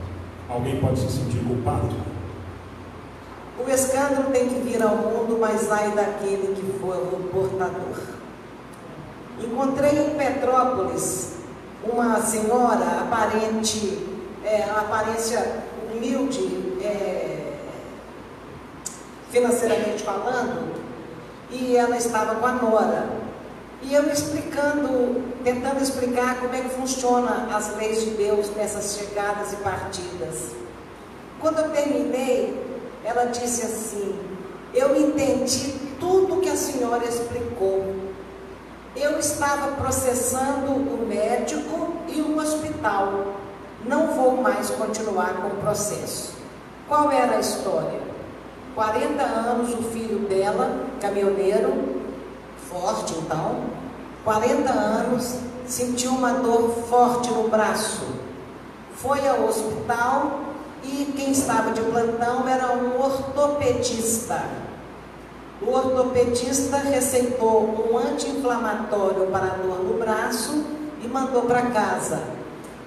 alguém pode se sentir culpado?
O escândalo tem que vir ao mundo, mas ai daquele que for o portador. Encontrei em Petrópolis uma senhora aparência humilde, financeiramente falando, e ela estava com a nora. E eu tentando explicar como é que funciona as leis de Deus nessas chegadas e partidas. Quando eu terminei, ela disse assim: eu entendi tudo que a senhora explicou. Eu estava processando o médico e o hospital. Não vou mais continuar com o processo. Qual era a história? 40 anos, o filho dela, caminhoneiro, forte então, 40 anos, sentiu uma dor forte no braço. Foi ao hospital e quem estava de plantão era um ortopedista. O ortopedista receitou um anti-inflamatório para a dor no braço e mandou para casa.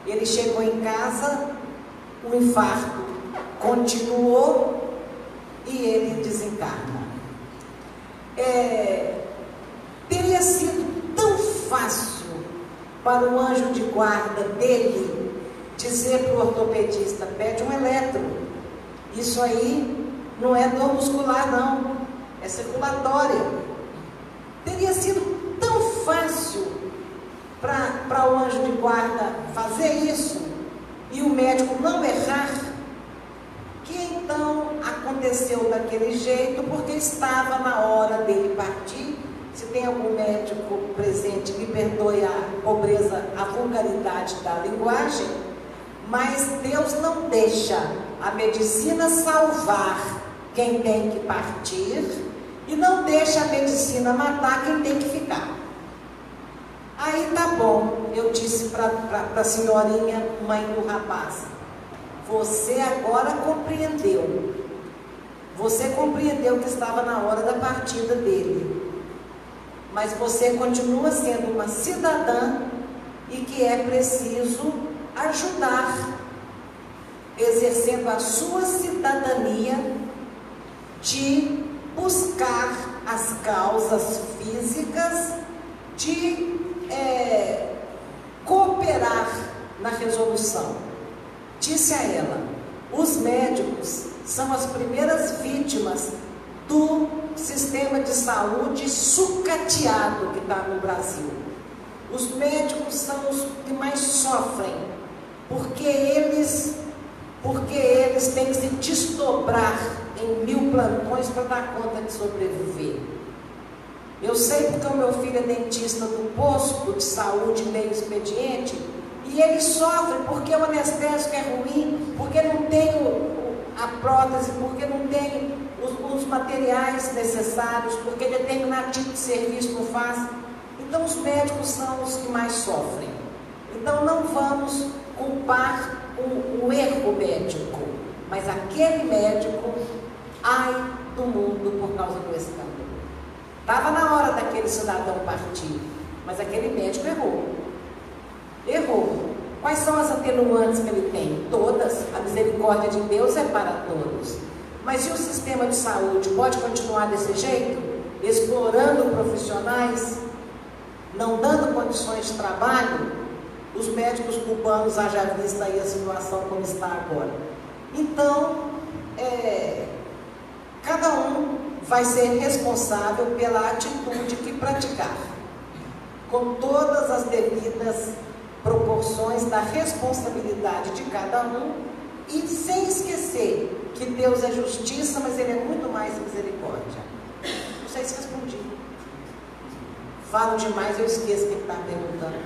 Ele chegou em casa, o infarto continuou e ele desencarna. Teria sido tão fácil para o anjo de guarda dele dizer para o ortopedista: pede um eletro. Isso aí não é dor muscular não, é circulatória. Teria sido tão fácil para o anjo de guarda fazer isso e o médico não errar, que então aconteceu daquele jeito, porque estava na hora dele partir. Se tem algum médico presente, me perdoe a pobreza, a vulgaridade da linguagem, mas Deus não deixa a medicina salvar quem tem que partir e não deixa a medicina matar quem tem que ficar. Aí tá bom, eu disse para a senhorinha, mãe do rapaz: você agora compreendeu. Você compreendeu que estava na hora da partida dele. Mas você continua sendo uma cidadã e que é preciso ajudar, exercendo a sua cidadania de buscar as causas físicas, de cooperar na resolução. Disse a ela: os médicos são as primeiras vítimas do sistema de saúde sucateado que está no Brasil. Os médicos são os que mais sofrem, porque eles têm que se desdobrar em 1000 plantões para dar conta de sobreviver. Eu sei porque o meu filho é dentista do posto de saúde meio expediente, e ele sofre porque o anestésico é ruim, porque não tem a prótese, porque não tem os materiais necessários, porque determinado tipo de serviço não faz. Então os médicos são os que mais sofrem. Então não vamos culpar o erro médico, mas aquele médico, ai do mundo por causa do escândalo. Estava na hora daquele cidadão partir, mas aquele médico errou. Errou. Quais são as atenuantes que ele tem? Todas. A misericórdia de Deus é para todos. Mas e o sistema de saúde pode continuar desse jeito? Explorando profissionais, não dando condições de trabalho? Os médicos cubanos, haja vista aí a situação como está agora. Então, cada um vai ser responsável pela atitude que praticar, com todas as devidas proporções da responsabilidade de cada um, e sem esquecer que Deus é justiça, mas Ele é muito mais misericórdia. Não sei se respondi. Falo demais, eu esqueço quem está perguntando.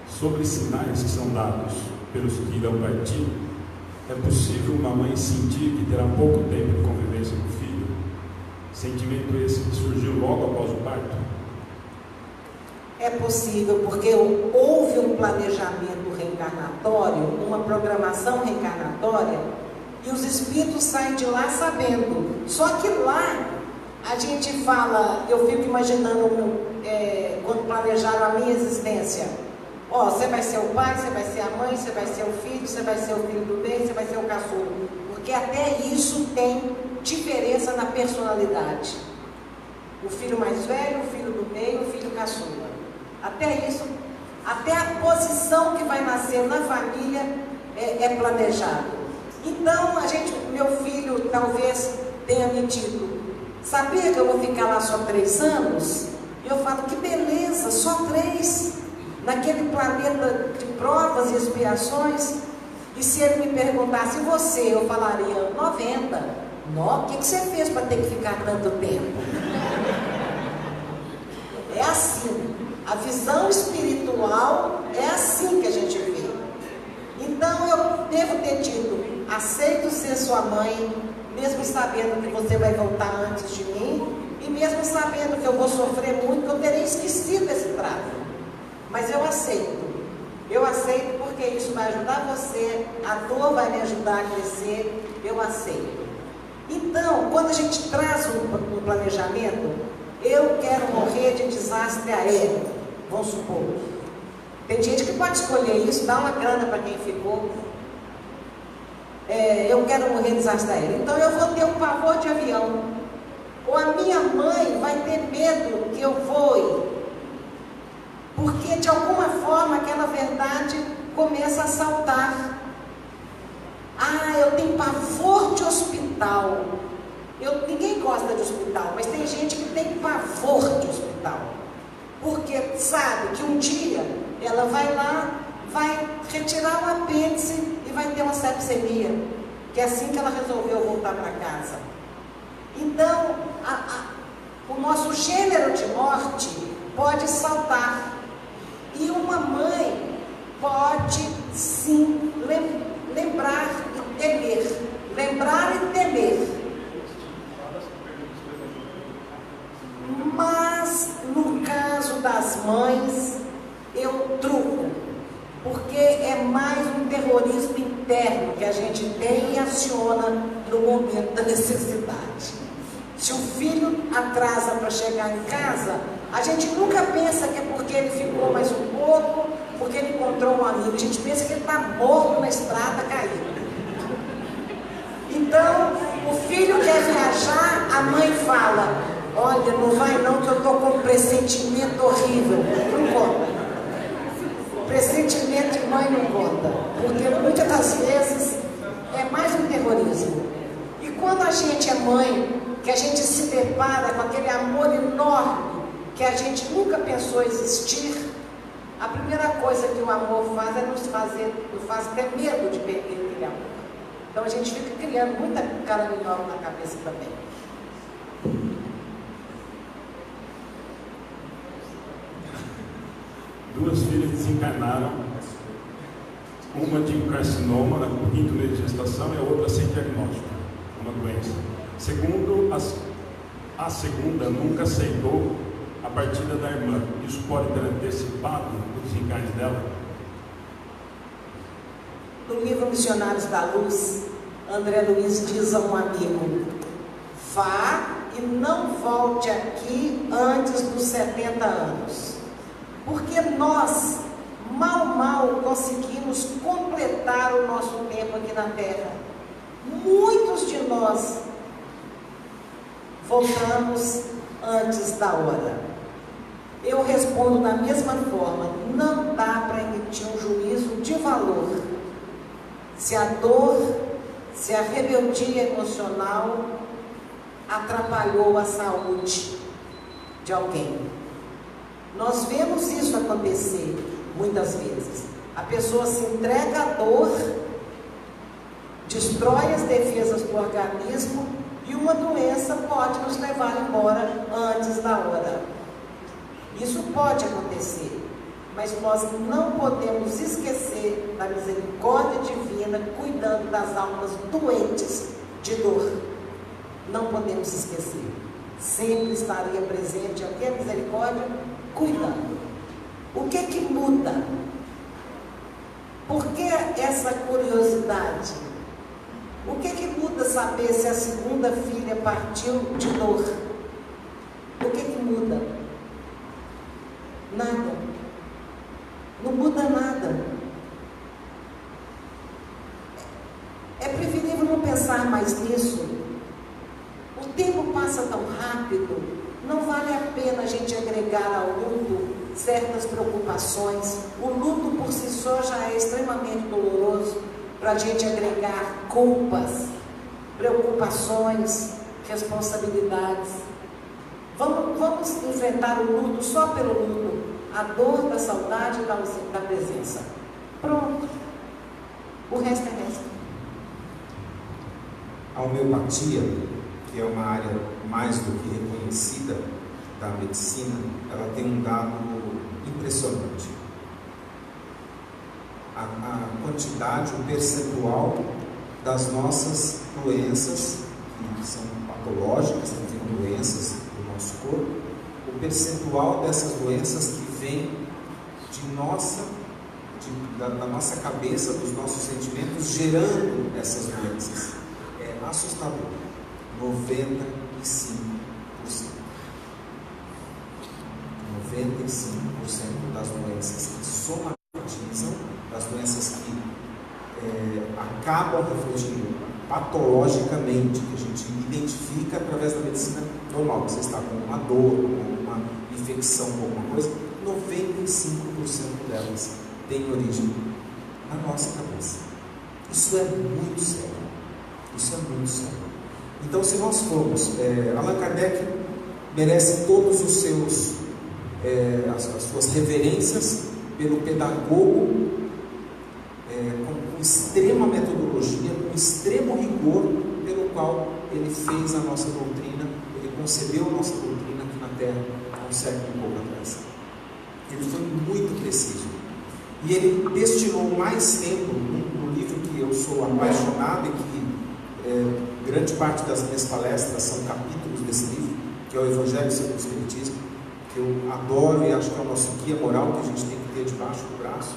Sobre sinais que são dados pelos que irão partir, é possível uma mãe sentir que terá pouco tempo de convivência com o filho? Sentimento esse que surgiu logo após o parto?
É possível, porque houve um planejamento reencarnatório, uma programação reencarnatória, e os espíritos saem de lá sabendo. Só que lá, a gente fala, eu fico imaginando quando planejaram a minha existência. Ó, você vai ser o pai, você vai ser a mãe, você vai ser o filho, você vai ser o filho do bem, você vai ser o caçula. Porque até isso tem diferença na personalidade. O filho mais velho, o filho do meio, o filho caçula. Até isso, até a posição que vai nascer na família é planejado. Então, meu filho talvez tenha me dito, sabia que eu vou ficar lá só 3 anos? E eu falo, que beleza, só 3, naquele planeta de provas e expiações. E se ele me perguntasse, você, eu falaria, 90. Nó, o que você fez para ter que ficar tanto tempo? É assim, a visão espiritual é assim que a gente vê. Então eu devo ter dito, aceito ser sua mãe, mesmo sabendo que você vai voltar antes de mim, e mesmo sabendo que eu vou sofrer muito, que eu terei esquecido esse trato. Mas eu aceito porque isso vai ajudar você, a dor vai me ajudar a crescer, eu aceito. Então, quando a gente traz um planejamento, eu quero morrer de desastre aéreo, vamos supor. Tem gente que pode escolher isso, dá uma grana para quem ficou. Eu quero morrer de desastre aéreo, então eu vou ter um pavor de avião. Ou a minha mãe vai ter medo que eu voe. Porque de alguma forma aquela verdade começa a saltar. Ah, eu tenho pavor de hospital. Ninguém gosta de hospital, mas tem gente que tem pavor de hospital. Porque sabe que um dia ela vai lá, vai retirar o apêndice e vai ter uma sepsemia. Que é assim que ela resolveu voltar para casa. Então, o nosso gênero de morte pode saltar. E uma mãe pode sim lembrar e temer. Lembrar e temer. Mas no caso das mães, eu truco. Porque é mais um terrorismo interno que a gente tem e aciona no momento da necessidade. Se o filho atrasa para chegar em casa, a gente nunca pensa que é porque ele ficou mais um pouco, porque ele encontrou um amigo. A gente pensa que ele está morto na estrada, caído. Então, o filho quer viajar, a mãe fala, olha, não vai não, que eu estou com um pressentimento horrível. Não conta. Pressentimento de mãe não conta, porque muitas das vezes é mais um terrorismo. E quando a gente é mãe, que a gente se depara com aquele amor enorme que a gente nunca pensou existir, a primeira coisa que o amor faz é nos faz ter medo de perder aquele amor. Então a gente fica criando muita caraminhola na cabeça também.
Duas filhas desencarnaram, uma de um carcinoma no 5º mês de gestação e a outra sem diagnóstico, uma doença. Segundo, a segunda nunca aceitou a partida da irmã. Isso pode ter antecipado o desencarne dela?
No livro Missionários da Luz, André Luiz diz a um amigo, vá e não volte aqui antes dos 70 anos. Porque nós, mal conseguimos completar o nosso tempo aqui na Terra. Muitos de nós voltamos antes da hora. Eu respondo da mesma forma, não dá para emitir um juízo de valor. Se a dor, se a rebeldia emocional atrapalhou a saúde de alguém. Nós vemos isso acontecer muitas vezes. A pessoa se entrega à dor, destrói as defesas do organismo e uma doença pode nos levar embora antes da hora. Isso pode acontecer, mas nós não podemos esquecer da misericórdia divina cuidando das almas doentes de dor. Não podemos esquecer. Sempre estaria presente aqui a misericórdia cuidando. O que muda? Por que essa curiosidade? O que muda saber se a segunda filha partiu de dor? muda. Nada. Não muda nada. É preferível não pensar mais nisso. O tempo passa tão rápido, não vale a pena a gente agregar ao luto certas preocupações. O luto por si só já é extremamente doloroso, para a gente agregar culpas, preocupações, responsabilidades. Vamos enfrentar o luto só pelo luto, a dor da saudade e da presença. Pronto. O resto é resto.
A homeopatia, que é uma área mais do que reconhecida da medicina, ela tem um dado impressionante. A quantidade, o percentual das nossas doenças, que são patológicas, que são doenças do nosso corpo, o percentual dessas doenças que vem da nossa cabeça, dos nossos sentimentos, gerando essas doenças. É assustador. 95%. 95% das doenças que somatizam, das doenças que acabam refletindo patologicamente, que a gente identifica através da medicina normal. Você está com uma dor, com uma infecção, com alguma coisa, 95% delas têm origem na nossa cabeça. Isso é muito sério. Isso é muito sério. Então, se nós formos, Allan Kardec merece todos os seus, as suas reverências pelo pedagogo, com extrema metodologia, com extremo rigor, pelo qual ele fez a nossa doutrina, ele concebeu a nossa doutrina aqui na Terra há um século e pouco atrás. Ele foi muito preciso. E ele destinou mais tempo no livro que eu sou apaixonado e que grande parte das minhas palestras são capítulos desse livro, que é o Evangelho segundo o Espiritismo, que eu adoro e acho que é o nosso guia moral que a gente tem que ter debaixo do braço.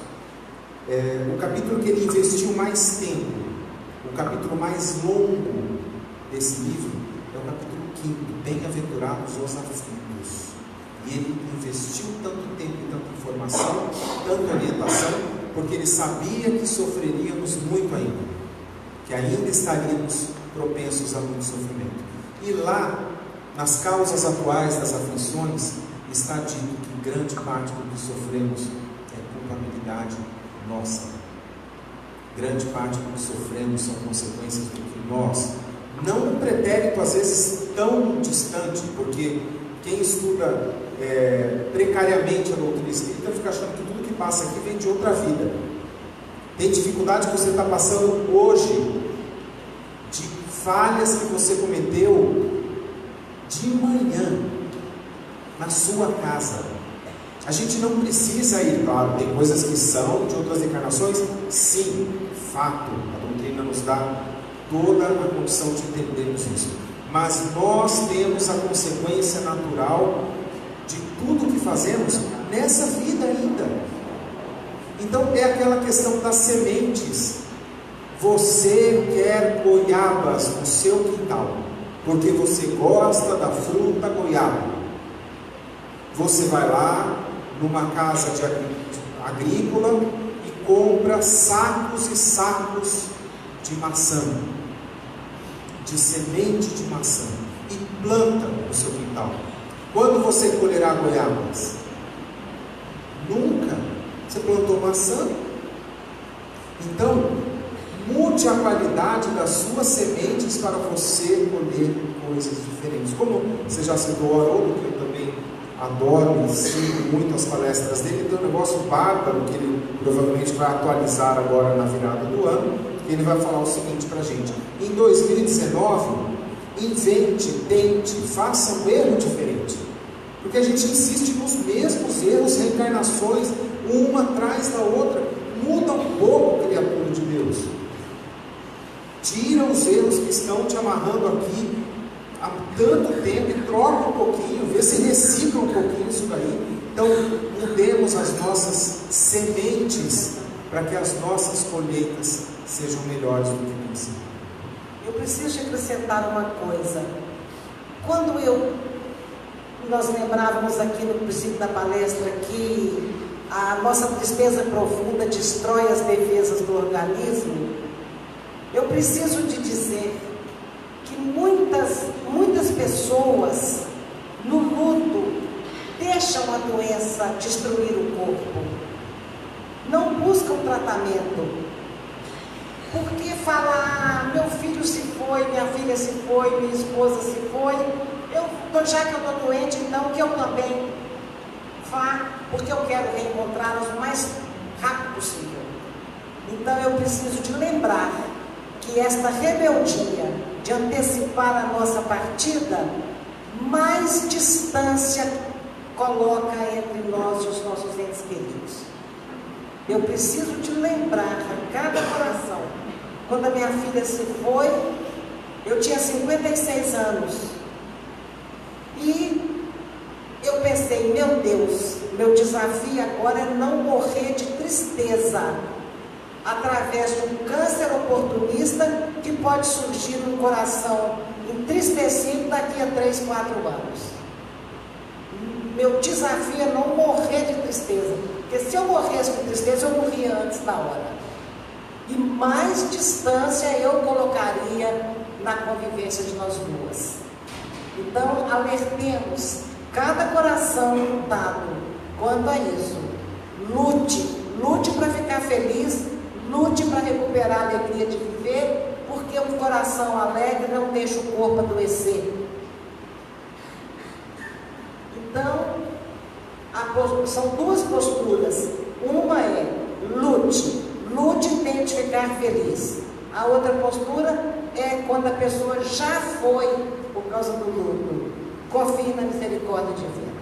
O capítulo que ele investiu mais tempo, o capítulo mais longo desse livro, é o capítulo 5, Bem-aventurados os aflitos. E ele investiu tanto tempo e tanta informação, tanta orientação, porque ele sabia que sofreríamos muito ainda, que ainda estaríamos propensos a muito sofrimento. E lá, nas causas atuais das aflições, está dito que grande parte do que sofremos é culpabilidade nossa. Grande parte do que sofremos são consequências do que nós, não um pretérito às vezes tão distante, porque quem estuda precariamente a doutrina espírita fica achando que tudo que passa aqui vem de outra vida. Tem dificuldade que você está passando hoje, de falhas que você cometeu de manhã na sua casa. A gente não precisa ir, claro, tem coisas que são de outras encarnações, sim, fato, a doutrina nos dá toda a condição de entendermos isso, mas nós temos a consequência natural de tudo que fazemos nessa vida ainda. Então é aquela questão das sementes. Você quer goiabas no seu quintal, porque você gosta da fruta goiaba. Você vai lá numa casa de agrícola e compra sacos e sacos de maçã, de semente de maçã, e planta no seu quintal. Quando você colherá goiabas? Nunca. Você plantou maçã? Então, mude a qualidade das suas sementes para você colher coisas diferentes. Como você já citou o Haroldo, que eu também adoro e sigo muito as palestras dele, tem um negócio bárbaro que ele provavelmente vai atualizar agora na virada do ano. Ele vai falar o seguinte para a gente: em 2019, invente, tente, faça um erro diferente, porque a gente insiste nos mesmos erros, reencarnações, uma atrás da outra. Muda um pouco, criatura de Deus, tira os erros que estão te amarrando aqui há tanto tempo e troca um pouquinho, vê se recicla um pouquinho isso daí. Então mudemos as nossas sementes para que as nossas colheitas sejam melhores do que princípio.
Eu preciso acrescentar uma coisa. Quando eu nós lembrávamos aqui no princípio da palestra que a nossa tristeza profunda destrói as defesas do organismo. Eu preciso de dizer que muitas pessoas no luto deixam a doença destruir o corpo, não buscam tratamento, porque falar, meu filho se foi, minha filha se foi, minha esposa se foi, já que eu estou doente, então que eu também vá, porque eu quero reencontrá-los o mais rápido possível. Então eu preciso de lembrar que esta rebeldia de antecipar a nossa partida, mais distância coloca entre nós e os nossos entes queridos. Eu preciso de lembrar a cada coração, quando a minha filha se foi, eu tinha 56 anos, e eu pensei, meu Deus, meu desafio agora é não morrer de tristeza, através de um câncer oportunista que pode surgir no coração entristecido daqui a 3, 4 anos. Meu desafio é não morrer de tristeza, porque se eu morresse de tristeza, eu morria antes da hora. E mais distância eu colocaria na convivência de nós duas. Então, alertemos cada coração lutado quanto a isso. Lute para ficar feliz, lute para recuperar a alegria de viver, porque um coração alegre não deixa o corpo adoecer. Então, são duas posturas. Uma é lute e tente ficar feliz. A outra postura é quando a pessoa já foi por causa do luto. Confie na misericórdia divina.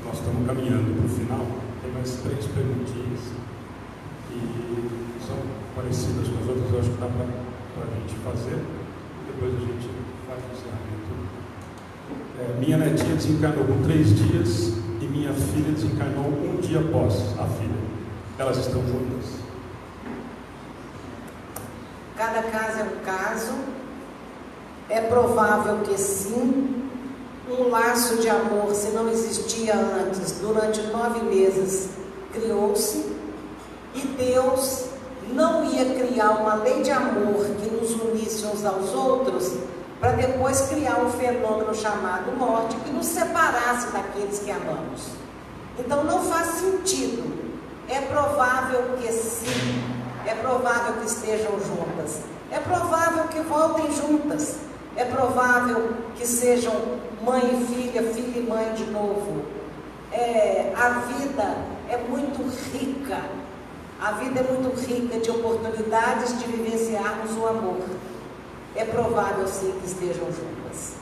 Nós estamos caminhando para o final. Tem mais 3 perguntinhas e são parecidas com as outras. Eu acho que dá para a gente fazer. Depois a gente faz o encerramento. Minha netinha desencarnou com 3 dias e minha filha desencarnou 1 dia após a filha. Elas estão juntas?
Cada caso é um caso. É provável que sim. Um laço de amor, se não existia antes, durante 9 meses, criou-se. E Deus não ia criar uma lei de amor que nos unisse uns aos outros, para depois criar um fenômeno chamado morte que nos separasse daqueles que amamos. Então não faz sentido. É provável que sim, é provável que estejam juntas, é provável que voltem juntas, é provável que sejam mãe e filha, filha e mãe de novo. A vida é muito rica, a vida é muito rica de oportunidades de vivenciarmos o amor. É provável sim que estejam juntas.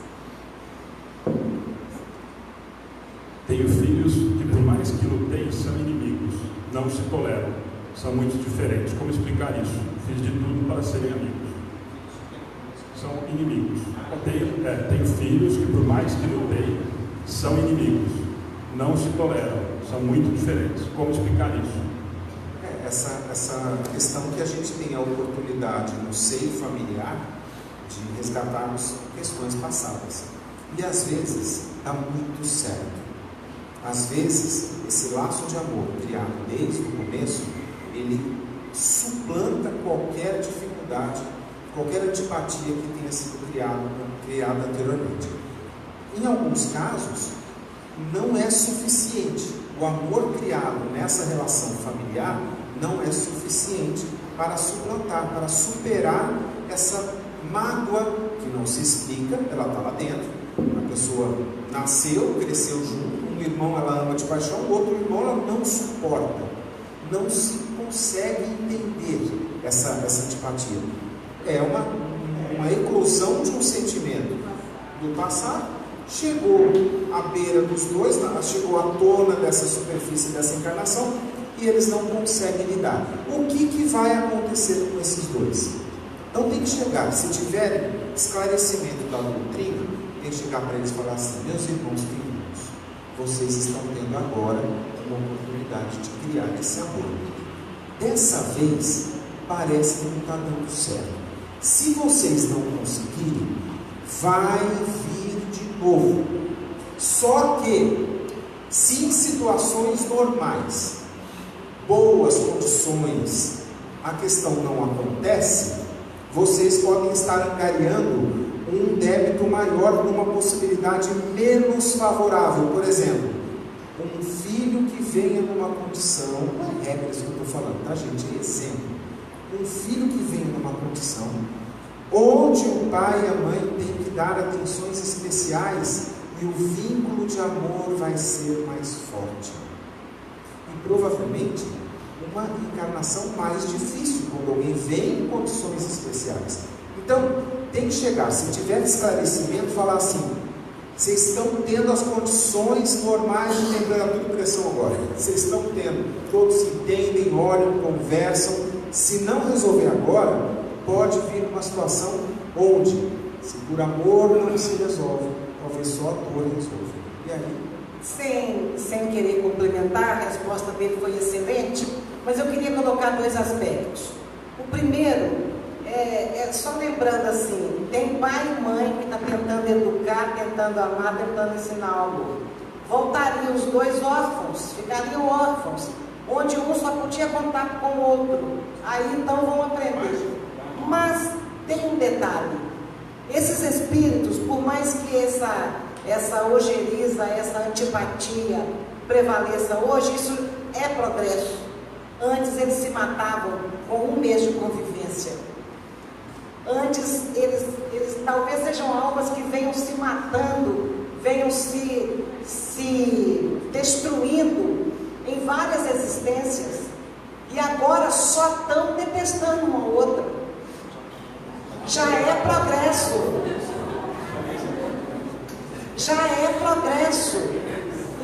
Tenho filhos que, por mais que lutei, são inimigos, não se toleram, são muito diferentes. Como explicar isso? Fiz de tudo para serem amigos. São inimigos. Tenho filhos que, por mais que lutei, são inimigos, não se toleram, são muito diferentes. Como explicar isso?
Essa questão que a gente tem a oportunidade no seio familiar de resgatarmos questões passadas. E às vezes dá muito certo. Às vezes esse laço de amor criado desde o começo, ele suplanta qualquer dificuldade, qualquer antipatia que tenha sido criada anteriormente. Em alguns casos, não é suficiente. O amor criado nessa relação familiar não é suficiente para suplantar, para superar essa mágoa que não se explica, ela está lá dentro. A pessoa nasceu, cresceu junto, um irmão ela ama de paixão, o outro irmão ela não suporta, não se consegue entender essa antipatia. É uma eclosão de um sentimento do passado, chegou à beira dos dois, chegou à tona dessa superfície dessa encarnação e eles não conseguem lidar. O que vai acontecer com esses dois? Então tem que chegar, se tiverem esclarecimento da doutrina, tem que chegar para eles e falar assim: meus irmãos queridos, vocês estão tendo agora uma oportunidade de criar esse amor. Dessa vez, parece que não está dando certo. Se vocês não conseguirem, vai vir de novo. Só que, se em situações normais, boas condições, a questão não acontece, vocês podem estar angariando um débito maior numa possibilidade menos favorável. Por exemplo, um filho que venha numa condição, não é regras que eu estou falando, tá gente? É exemplo. Um filho que venha numa condição onde o pai e a mãe têm que dar atenções especiais e o vínculo de amor vai ser mais forte. E provavelmente uma encarnação mais difícil, quando alguém vem em condições especiais. Então, tem que chegar, se tiver esclarecimento, falar assim: vocês estão tendo as condições normais de temperatura e pressão agora. Vocês estão tendo, todos se entendem, olham, conversam. Se não resolver agora, pode vir uma situação onde, se por amor não se resolve, talvez só a dor resolva. E aí?
Sem querer complementar, a resposta dele foi excelente, mas eu queria colocar 2 aspectos. O primeiro, só lembrando assim, tem pai e mãe que está tentando educar, tentando amar, tentando ensinar o amor. Voltariam os 2 órfãos, ficariam órfãos, onde um só podia contar com o outro. Aí então vão aprender. Mas tem um detalhe: esses espíritos, por mais que essa ojeriza, essa antipatia prevaleça hoje, isso é progresso. Antes eles se matavam com 1 mês de convivência. Antes eles talvez sejam almas que venham se matando, venham se destruindo em várias existências, e agora só estão detestando uma outra. Já é progresso. Já é progresso.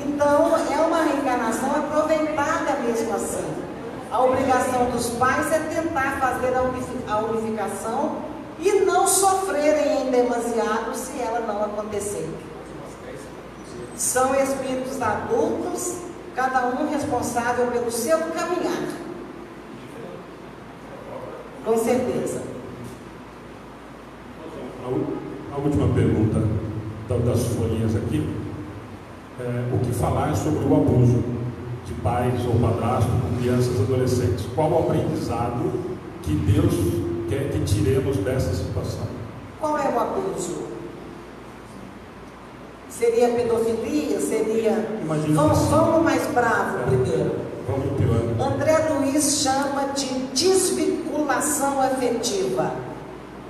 Então é uma reencarnação aproveitada mesmo assim. A obrigação dos pais é tentar fazer a unificação e não sofrerem em demasiado se ela não acontecer. São espíritos adultos, cada um responsável pelo seu caminhar. Com certeza.
A última pergunta das folhinhas aqui. O que falar sobre o abuso de pais ou padrasto com crianças e adolescentes? Qual o aprendizado que Deus quer que tiremos dessa situação?
Qual é o abuso? Seria pedofilia? Seria... Vamos mais bravo primeiro.
Vamos pior.
André Luiz chama de desvinculação afetiva.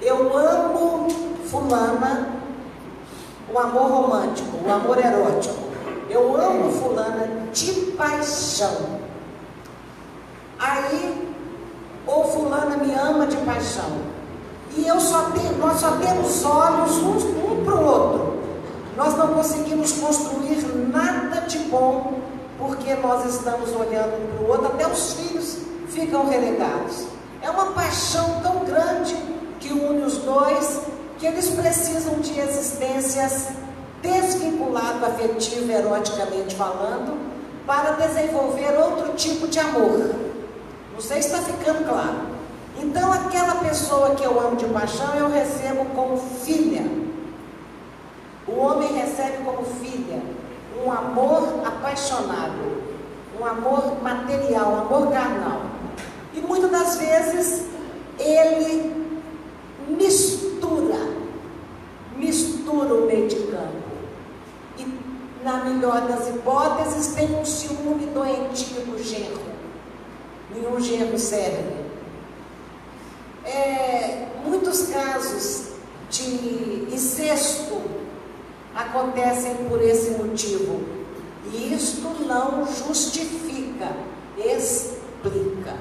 Eu amo fulana, o amor romântico, o amor erótico. Eu amo fulana de paixão. Aí, ou fulana me ama de paixão. E nós só temos olhos um para o outro. Nós não conseguimos construir nada de bom, porque nós estamos olhando um para o outro, até os filhos ficam relegados. É uma paixão tão grande que une os dois, que eles precisam de existências desvinculadas, afetivo, eroticamente falando, para desenvolver outro tipo de amor. Não sei se está ficando claro. Então, aquela pessoa que eu amo de paixão, eu recebo como filha. O homem recebe como filha um amor apaixonado, um amor material, um amor carnal. E muitas das vezes ele mistura o meio de campo. E na melhor das hipóteses tem um ciúme doentio do genro. Nenhum genro serve. Muitos casos de incesto acontecem por esse motivo. E isto não justifica, explica.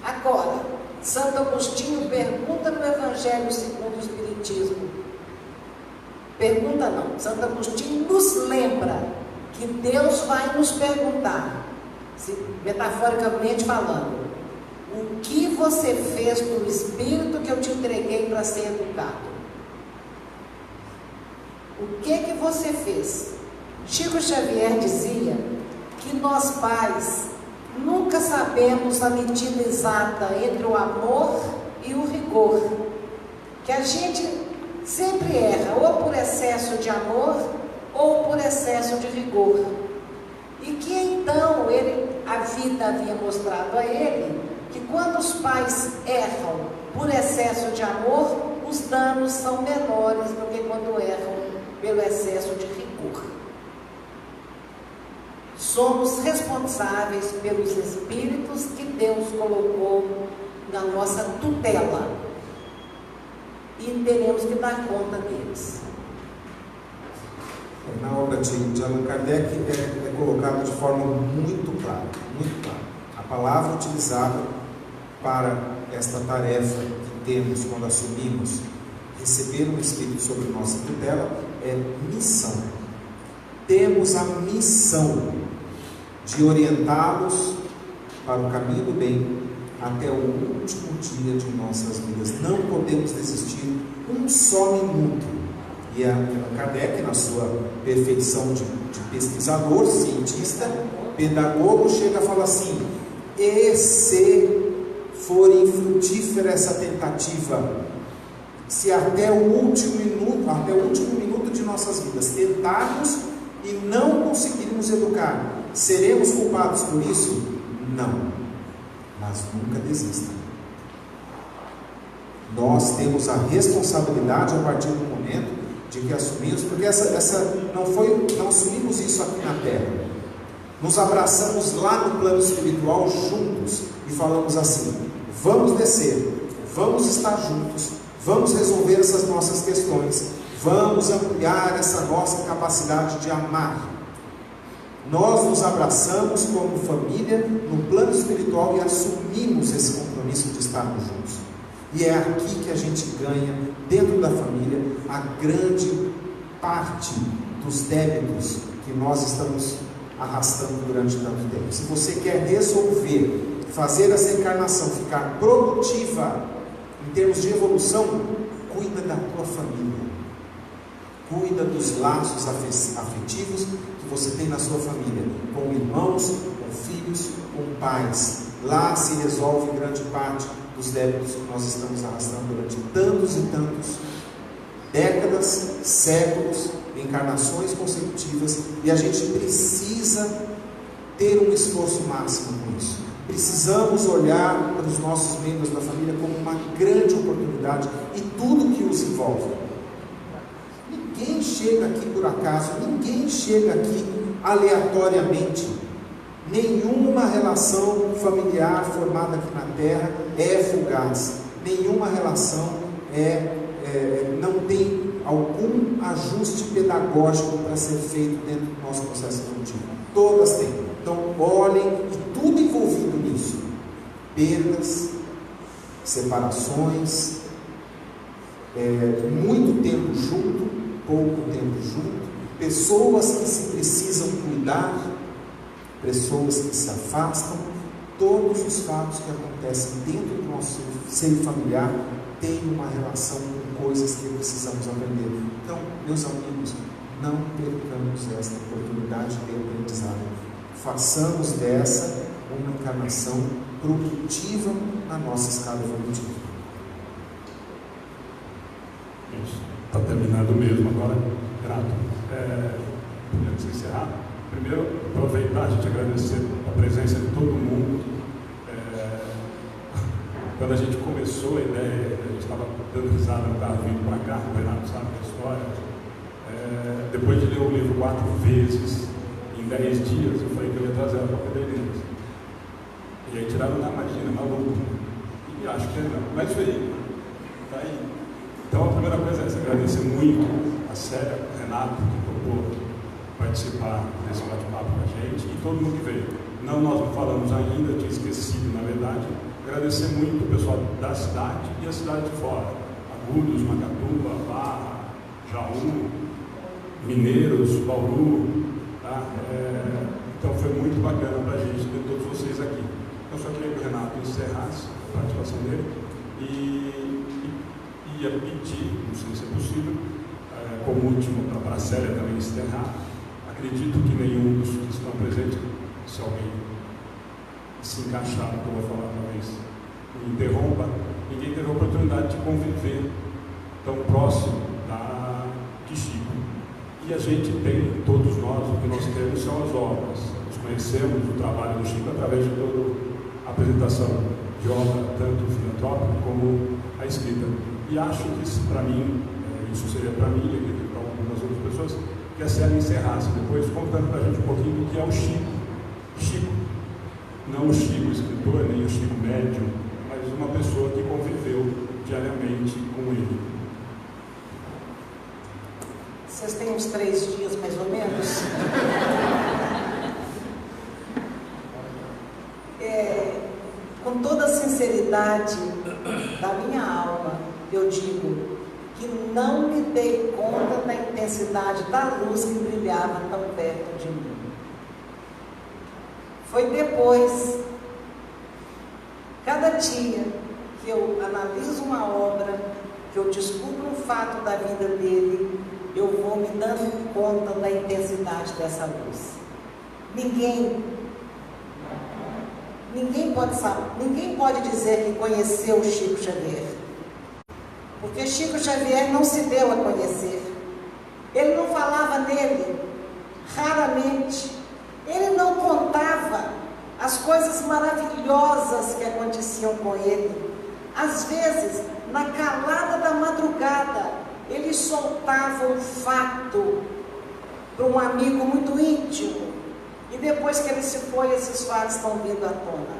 Agora, Santo Agostinho pergunta no Evangelho segundo o Espiritismo. Pergunta não, Santo Agostinho nos lembra que Deus vai nos perguntar, metaforicamente falando, o que você fez do espírito que eu te entreguei para ser educado? O que você fez? Chico Xavier dizia que nós pais nunca sabemos a medida exata entre o amor e o rigor. Que a gente sempre erra, ou por excesso de amor, ou por excesso de rigor. E que então a vida havia mostrado a ele que quando os pais erram por excesso de amor, os danos são menores do que quando erram pelo excesso de rigor. Somos responsáveis pelos espíritos que Deus colocou na nossa tutela e teremos que dar conta deles.
Na obra de Allan Kardec é colocado de forma muito clara, muito clara. A palavra utilizada para esta tarefa que temos quando assumimos receber um Espírito sobre nossa tutela é missão. Temos a missão de orientá-los para o caminho do bem até o último dia de nossas vidas. Não podemos desistir um só minuto. E Allan Kardec, na sua perfeição de pesquisador, cientista, pedagogo, chega a falar assim: e se for infrutífera essa tentativa, se até o último minuto de nossas vidas tentarmos e não conseguirmos educar, seremos culpados por isso? Não, mas nunca desista. Nós temos a responsabilidade a partir do momento de que assumimos, porque não assumimos isso aqui na Terra. Nos abraçamos lá no plano espiritual juntos e falamos assim: vamos descer, vamos estar juntos, vamos resolver essas nossas questões, vamos ampliar essa nossa capacidade de amar. Nós nos abraçamos como família no plano espiritual e assumimos esse compromisso de estarmos juntos. E é aqui que a gente ganha, dentro da família, a grande parte dos débitos que nós estamos arrastando durante tanto tempo. Se você quer resolver, fazer essa encarnação ficar produtiva em termos de evolução, cuida da tua família. Cuida dos laços afetivos que você tem na sua família, com irmãos, com filhos, com pais. Lá se resolve grande parte dos débitos que nós estamos arrastando durante tantos e tantos décadas, séculos, encarnações consecutivas, e a gente precisa ter um esforço máximo com isso. Precisamos olhar para os nossos membros da família como uma grande oportunidade e tudo que os envolve. Ninguém chega aqui por acaso, ninguém chega aqui aleatoriamente. Nenhuma relação familiar formada aqui na Terra é fugaz. Nenhuma relação não tem algum ajuste pedagógico para ser feito dentro do nosso processo evolutivo. Todas têm. Então olhem, e tudo envolvido nisso: perdas, separações, muito tempo junto, pouco tempo junto, pessoas que se precisam cuidar, pessoas que se afastam. Todos os fatos que acontecem dentro do nosso seio familiar têm uma relação com coisas que precisamos aprender. Então, meus amigos, não percamos esta oportunidade de aprendizado. Façamos dessa uma encarnação produtiva na nossa escala evolutiva.
Está terminando mesmo agora, Renato. Podemos encerrar. Primeiro, aproveitar, a gente agradecer a presença de todo mundo. Quando a gente começou a ideia, a gente estava dando risada no carro vindo para cá, o Renato sabe da história. Depois de ler o livro 4 vezes, em 10 dias, eu falei que eu ia trazer ela para Pedreiras. E aí tiraram da imagina, maluco. E acho que não, mas isso aí, tá aí. Então a primeira coisa é essa: agradecer muito a Célia, o Renato, que topou participar desse bate-papo com a gente, e todo mundo que veio. Nós não falamos ainda, tinha esquecido, na verdade. Agradecer muito o pessoal da cidade e a cidade de fora: Agudos, Macatuba, Barra, Jaú, Mineiros, Bauru, tá? Então foi muito bacana para a gente ter todos vocês aqui. Eu só queria que o Renato encerrasse a participação dele e ia pedir, não sei se é possível, como último, para a Célia também encerrar. Acredito que nenhum dos que estão presentes, se alguém se encaixar no que eu vou falar, talvez me interrompa. Ninguém teve a oportunidade de conviver tão próximo de Chico. E a gente tem, todos nós, o que nós temos são as obras. Nós conhecemos o trabalho do Chico através de toda a apresentação de obra, tanto filantrópica como a escrita. E acho que, para mim, isso seria para mim, e acredito para algumas outras pessoas, que a Célia encerrasse depois contando para a gente um pouquinho do que é o Chico. Chico, não o Chico escritor, nem o Chico médium, mas uma pessoa que conviveu diariamente com ele.
Vocês têm uns 3 dias, mais ou menos? Com toda a sinceridade da minha alma, eu digo que não me dei conta da intensidade da luz que brilhava tão perto de mim. Foi depois, cada dia que eu analiso uma obra, que eu descubro um fato da vida dele, eu vou me dando conta da intensidade dessa luz. Ninguém pode dizer que conheceu Chico Xavier, porque Chico Xavier não se deu a conhecer. Ele não falava nele, raramente. Ele não contava as coisas maravilhosas que aconteciam com ele. Às vezes, na calada da madrugada, ele soltava um fato para um amigo muito íntimo, e depois que ele se foi, esses fatos estão vindo à tona.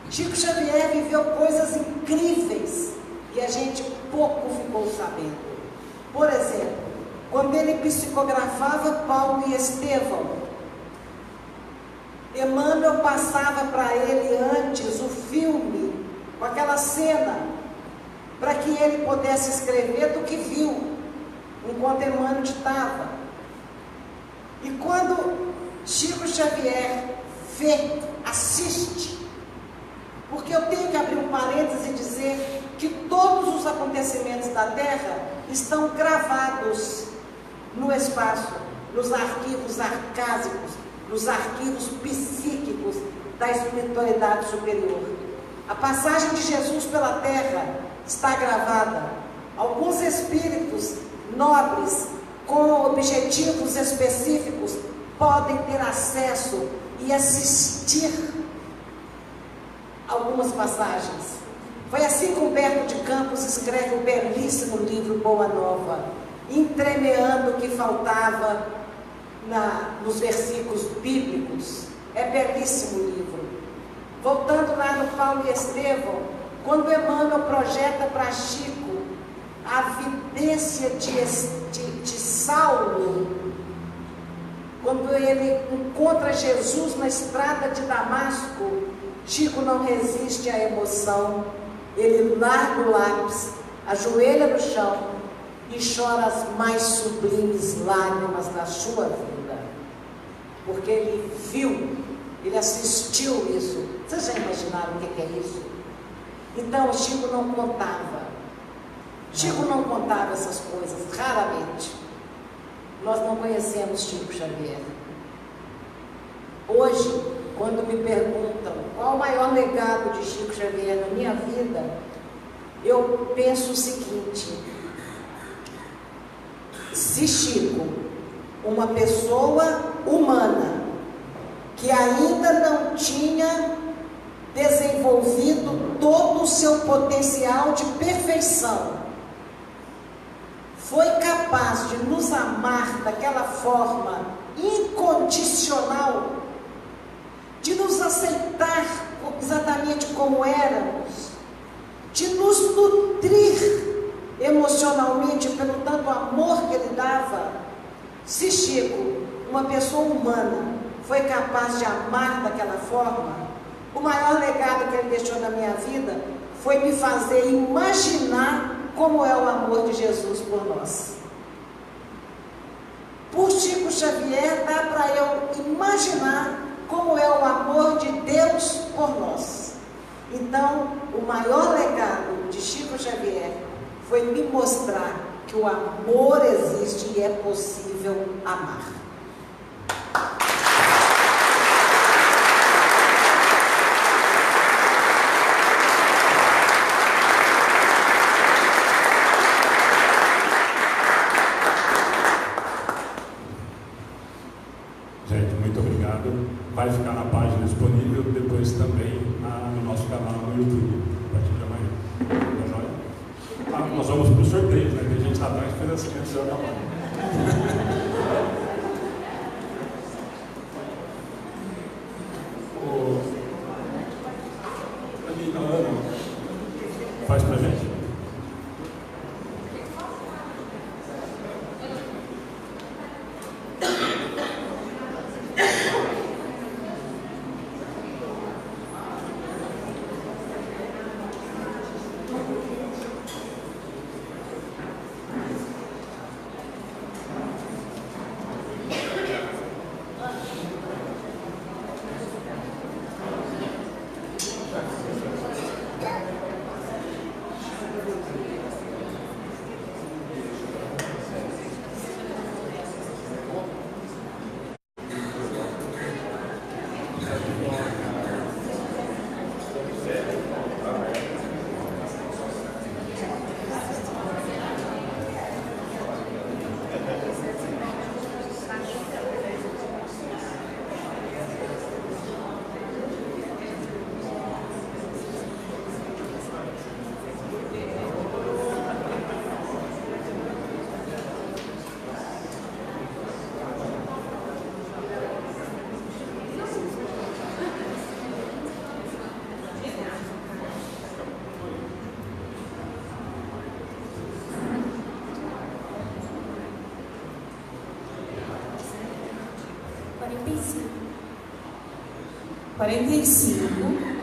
Chico Xavier viveu coisas incríveis e a gente pouco ficou sabendo. Por exemplo, quando ele psicografava Paulo e Estevão, Emmanuel passava para ele antes o filme, com aquela cena, para que ele pudesse escrever do que viu, enquanto Emmanuel ditava. E quando Chico Xavier assiste, porque eu tenho que abrir um parêntese e dizer que todos os acontecimentos da Terra estão gravados no espaço, nos arquivos arcásicos, nos arquivos psíquicos da espiritualidade superior. A passagem de Jesus pela Terra está gravada. Alguns espíritos nobres, com objetivos específicos, podem ter acesso e assistir algumas passagens. Foi assim que Humberto de Campos escreve o belíssimo livro Boa Nova, entremeando o que faltava nos versículos bíblicos. É belíssimo o livro. Voltando lá no Paulo e Estevão, quando Emmanuel projeta para Chico a vidência de Saulo, quando ele encontra Jesus na estrada de Damasco, Chico não resiste à emoção. Ele larga o lápis, ajoelha no chão e chora as mais sublimes lágrimas da sua vida, porque ele viu, ele assistiu isso. Vocês já imaginaram o que é isso? Então Chico não contava. Chico não contava essas coisas, raramente. Nós não conhecemos Chico Xavier. Hoje, quando me perguntam qual o maior legado de Chico Xavier na minha vida, eu penso o seguinte: se Chico, uma pessoa humana, que ainda não tinha desenvolvido todo o seu potencial de perfeição, foi capaz de nos amar daquela forma incondicional, de nos aceitar exatamente como éramos, de nos nutrir emocionalmente pelo tanto amor que ele dava. Se Chico, uma pessoa humana, foi capaz de amar daquela forma, o maior legado que ele deixou na minha vida foi me fazer imaginar como é o amor de Jesus por nós. Por Chico Xavier dá para eu imaginar como é o amor de Deus por nós. Então, o maior legado de Chico Xavier foi me mostrar que o amor existe e é possível amar.
na página disponível, depois também no nosso canal no YouTube, a partir de amanhã. Tá joia? Nós vamos para os sorteios, né? Tem gente lá atrás que fez assim antes de eu acabar. Ana, faz pra gente.
Quarenta e cinco.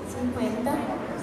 Cinquenta.